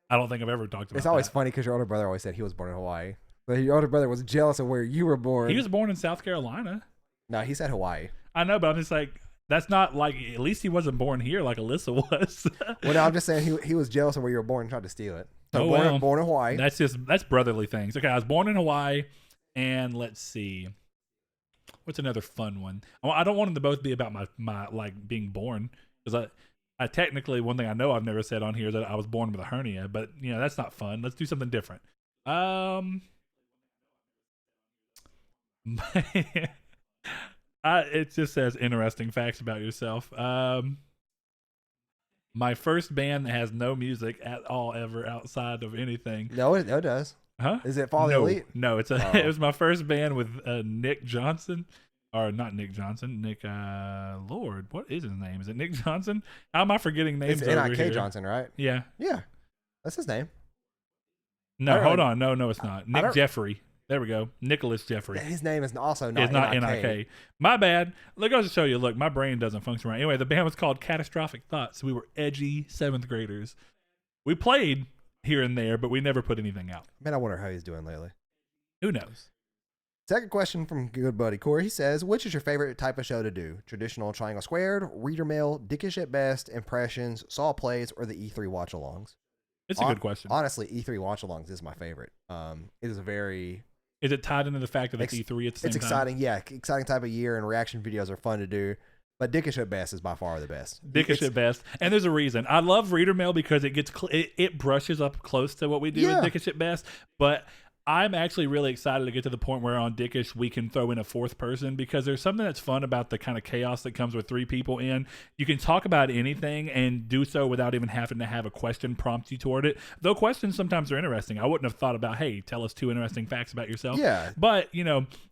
I don't think I've ever talked about It's always that. funny because your older brother always said he was born in Hawaii. But your older brother was jealous of where you were born. He was born in South Carolina. No, he said Hawaii. I know, but I'm just like, that's not like, at least he wasn't born here like Alyssa was. Well, no, I'm just saying he was jealous of where you were born and tried to steal it. So Oh, born in Hawaii. That's brotherly things. Okay, I was born in Hawaii, and let's see. What's another fun one? I don't want them to both be about my like being born, because I technically, one thing I know I've never said on here is that I was born with a hernia, but that's not fun. Let's do something different. It just says interesting facts about yourself. My first band that has no music at all ever outside of anything. No, it does. Huh? Is it Fall the Elite? No, it was my first band with Nick Johnson. Or not Nick Johnson, Nick, Lord, what is his name? Is it Nick Johnson? How am I forgetting names It's over N.I.K. here? Johnson, right? Yeah. Yeah. That's his name. No, hold on. No, it's not. Nick Jeffrey. There we go. Nicholas Jeffrey. His name is also not It's not N.I.K. N.I.K. My bad. Look, I'll just show you. Look, my brain doesn't function right. Anyway, the band was called Catastrophic Thoughts. We were edgy 7th graders. We played here and there, but we never put anything out. Man, I wonder how he's doing lately. Who knows? Second question from good buddy Corey. He says, which is your favorite type of show to do? Traditional Triangle Squared, reader mail, dickish at best, impressions, saw plays, or the E3 watch-alongs? It's a good question. Honestly, E3 watch-alongs is my favorite. It is a very... Is it tied into the fact that it's E3 at the same time? It's exciting, yeah. Exciting type of year, and reaction videos are fun to do. But dickish at best is by far the best. Dickish at best. And there's a reason. I love reader mail because it gets it brushes up close to what we do with dickish at best. But I'm actually really excited to get to the point where on Dickish we can throw in a 4th person, because there's something that's fun about the kind of chaos that comes with 3 people in. You can talk about anything and do so without even having to have a question prompt you toward it. Though questions sometimes are interesting. I wouldn't have thought about, hey, tell us 2 interesting facts about yourself. Yeah. But,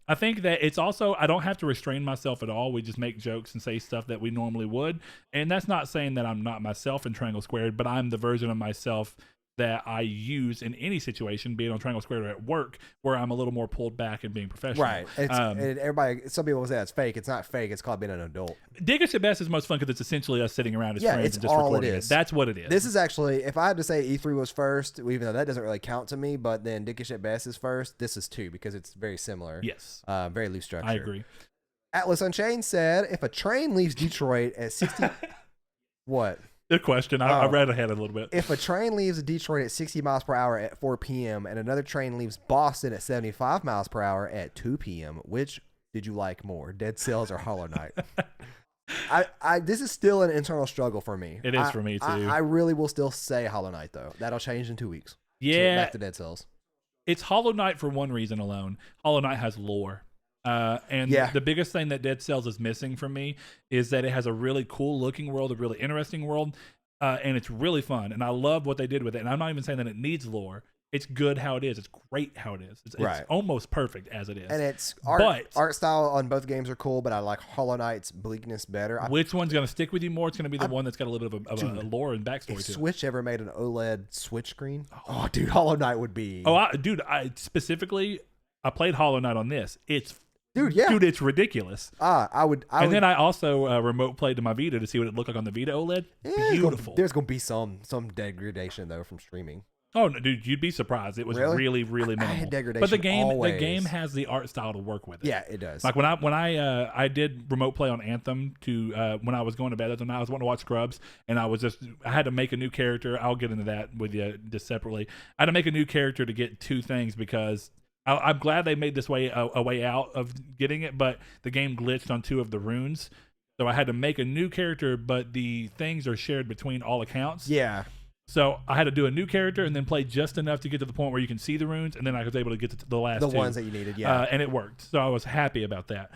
I think that it's also, I don't have to restrain myself at all. We just make jokes and say stuff that we normally would. And that's not saying that I'm not myself in Triangle Squared, but I'm the version of myself that I use in any situation, be it on Triangle Squared or at work, where I'm a little more pulled back and being professional. Right. And everybody, some people say it's fake. It's not fake. It's called being an adult. Dickish at best is most fun because it's essentially us sitting around as friends it's and just all recording it is. That's what it is. This is actually, if I had to say E3 was first, even though that doesn't really count to me, but then Dickish at best is first, this is 2 because it's very similar. Yes. Very loose structure. I agree. Atlas Unchained said, if a train leaves Detroit at 60... What? Good question. I read ahead a little bit. If a train leaves Detroit at 60 miles per hour at 4 p.m. and another train leaves Boston at 75 miles per hour at 2 p.m., which did you like more, Dead Cells or Hollow Knight? This is still an internal struggle for me. It is for me, too. I really will still say Hollow Knight, though. That'll change in 2 weeks. Yeah. So back to Dead Cells. It's Hollow Knight for one reason alone. Hollow Knight has lore. The biggest thing that Dead Cells is missing from me is that it has a really cool looking world, a really interesting world, and it's really fun. And I love what they did with it. And I'm not even saying that it needs lore. It's good how it is. It's great how it is. It's almost perfect as it is. And it's art style on both games are cool, but I like Hollow Knight's bleakness better. Which one's going to stick with you more? It's going to be the one that's got a little bit of a lore and backstory to it. If Switch ever made an OLED Switch screen, dude, Hollow Knight would be... I played Hollow Knight on this. Dude, it's ridiculous. Then I also remote played to my Vita to see what it looked like on the Vita OLED. Beautiful. There's gonna be some degradation though from streaming. Oh no, dude, you'd be surprised. It was really, really I minimal. had degradation But the game always. has the art style to work with it. Yeah, it does. Like when I did remote play on Anthem to when I was going to bed, and I was wanting to watch Scrubs, and I had to make a new character. I'll get into that with you just separately. I had to make a new character to get two things because I'm glad they made this way a way out of getting it, but the game glitched on 2 of the runes, so I had to make a new character. But the things are shared between all accounts. Yeah. So I had to do a new character and then play just enough to get to the point where you can see the runes, and then I was able to get to the last The 2. ones that you needed, yeah. And it worked. So I was happy about that.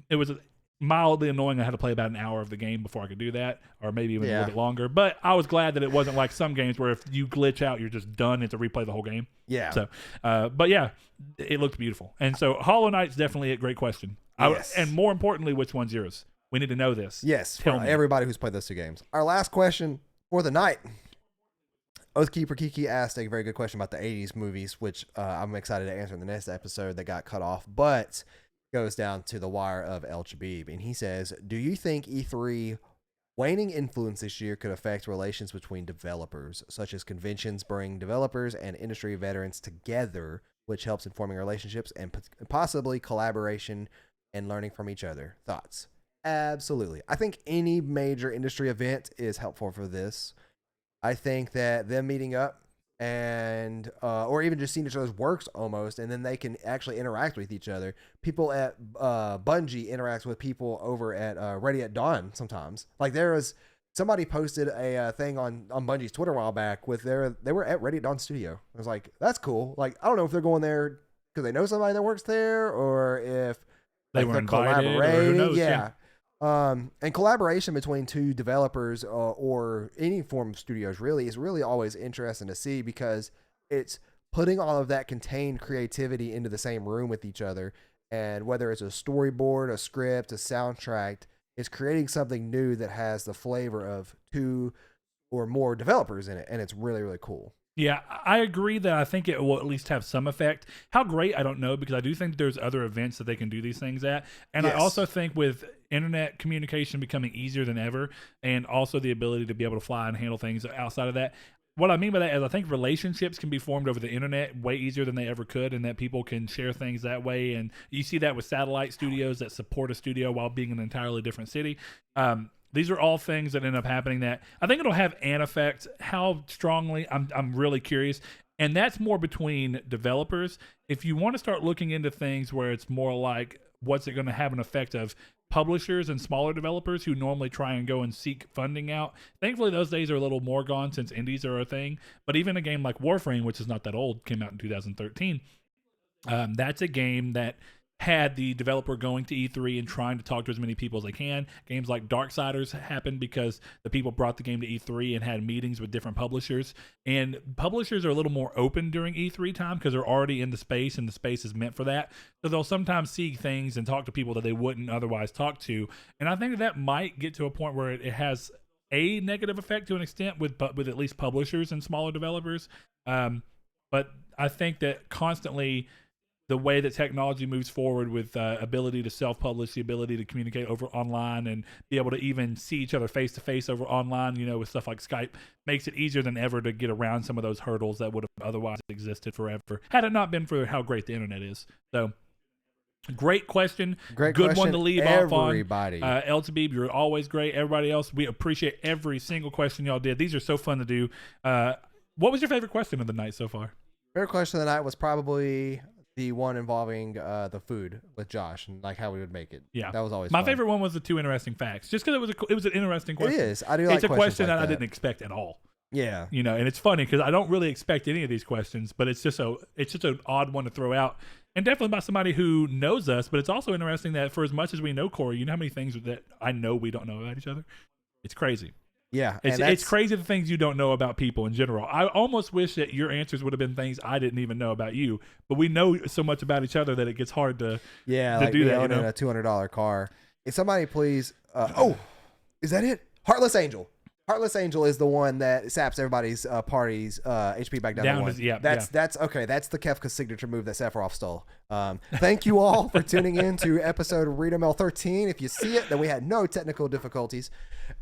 It was mildly annoying. I had to play about an hour of the game before I could do that, or maybe even a little bit longer. But I was glad that it wasn't like some games where if you glitch out, you're just done and to replay the whole game. Yeah. So, but yeah, it looked beautiful. And so Hollow Knight's definitely a great question. Yes. And more importantly, which one's yours? We need to know this. Yes, Tell for me. everybody who's played those 2 games. Our last question for the night. Oathkeeper Kiki asked a very good question about the 80s movies, which I'm excited to answer in the next episode that got cut off, but goes down to the wire of El Chabib. And he says, do you think E3 waning influence this year could affect relations between developers, such as conventions bring developers and industry veterans together, which helps in forming relationships and possibly collaboration and learning from each other? Thoughts? Absolutely. I think any major industry event is helpful for this. I think that them meeting up and or even just seeing each other's works almost, and then they can actually interact with each other. People at Bungie interact with people over at Ready at Dawn sometimes. Like there was somebody posted a thing on Bungie's Twitter a while back with they were at Ready at Dawn studio. I was like, that's cool. Like I don't know if they're going there because they know somebody that works there or if They were invited, or who knows, yeah. And collaboration between 2 developers or any form of studios really is really always interesting to see because it's putting all of that contained creativity into the same room with each other. And whether it's a storyboard, a script, a soundtrack, it's creating something new that has the flavor of 2 or more developers in it. And it's really, really cool. Yeah, I agree that I think it will at least have some effect. How great, I don't know, because I do think there's other events that they can do these things at. And Yes. I also think with internet communication becoming easier than ever, and also the ability to be able to fly and handle things outside of that, what I mean by that is I think relationships can be formed over the internet way easier than they ever could, and that people can share things that way. And you see that with satellite studios that support a studio while being in an entirely different city. These are all things that end up happening that I think it'll have an effect. How strongly, I'm really curious. And that's more between developers. If you want to start looking into things where it's more like what's it going to have an effect of publishers and smaller developers who normally try and go and seek funding out. Thankfully, those days are a little more gone since indies are a thing. But even a game like Warframe, which is not that old, came out in 2013. That's a game that had the developer going to E3 and trying to talk to as many people as they can. Games like Darksiders happened because the people brought the game to E3 and had meetings with different publishers. And publishers are a little more open during E3 time because they're already in the space and the space is meant for that. So they'll sometimes see things and talk to people that they wouldn't otherwise talk to. And I think that might get to a point where it has a negative effect to an extent with at least publishers and smaller developers. But I think that constantly the way that technology moves forward with ability to self-publish, the ability to communicate over online and be able to even see each other face-to-face over online, with stuff like Skype, makes it easier than ever to get around some of those hurdles that would have otherwise existed forever, had it not been for how great the internet is. So, great question. Good question, one to leave everybody. off on. El Tabib, you're always great. Everybody else, we appreciate every single question y'all did. These are so fun to do. What was your favorite question of the night so far? Favorite question of the night was probably the one involving the food with Josh and like how we would make it. Yeah, that was always my fun. favorite one was the 2 interesting facts, just because it was an interesting question. It is. I do like it's a question like that I didn't expect at all. Yeah, and it's funny because I don't really expect any of these questions, but it's just an odd one to throw out, and definitely by somebody who knows us. But it's also interesting that for as much as we know Corey, you know how many things that I know we don't know about each other. It's crazy. Yeah, it's crazy the things you don't know about people in general. I almost wish that your answers would have been things I didn't even know about you, but we know so much about each other that it gets hard to like do that. Owning a $200 car. If somebody please, is that it? Heartless Angel Heartless Angel is the one that saps everybody's party's HP back down to 1. That's okay. That's the Kefka signature move that Sephiroth stole. Thank you all for tuning in to episode Rita Mail 13. If you see it, then we had no technical difficulties,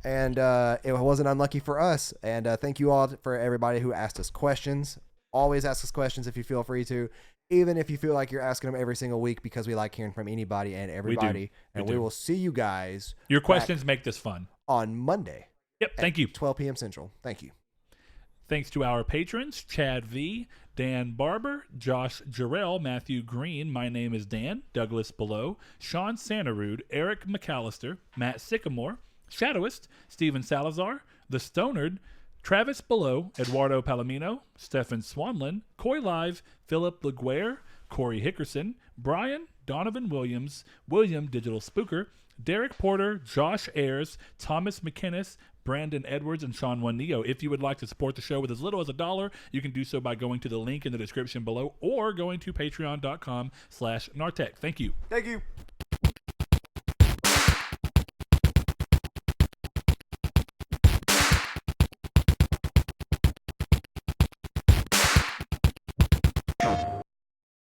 and it wasn't unlucky for us. And thank you all for everybody who asked us questions. Always ask us questions if you feel free to. Even if you feel like you're asking them every single week, because we like hearing from anybody and everybody. We will see you guys. Your questions make this fun. On Monday. Yep, thank you. 12 p.m. Central. Thank you. Thanks to our patrons, Chad V, Dan Barber, Josh Jarrell, Matthew Green, My Name is Dan, Douglas Below, Sean Santarud, Eric McAllister, Matt Sycamore, Shadowist, Steven Salazar, The Stonard, Travis Below, Eduardo Palomino, Stefan Swanlin, Coy Live, Philip Laguerre, Corey Hickerson, Brian, Donovan Williams, William Digital Spooker, Derek Porter, Josh Ayers, Thomas McKinnis, Brandon Edwards, and Sean Juanillo. If you would like to support the show with as little as $1, you can do so by going to the link in the description below or going to patreon.com/Nartec. Thank you. Thank you.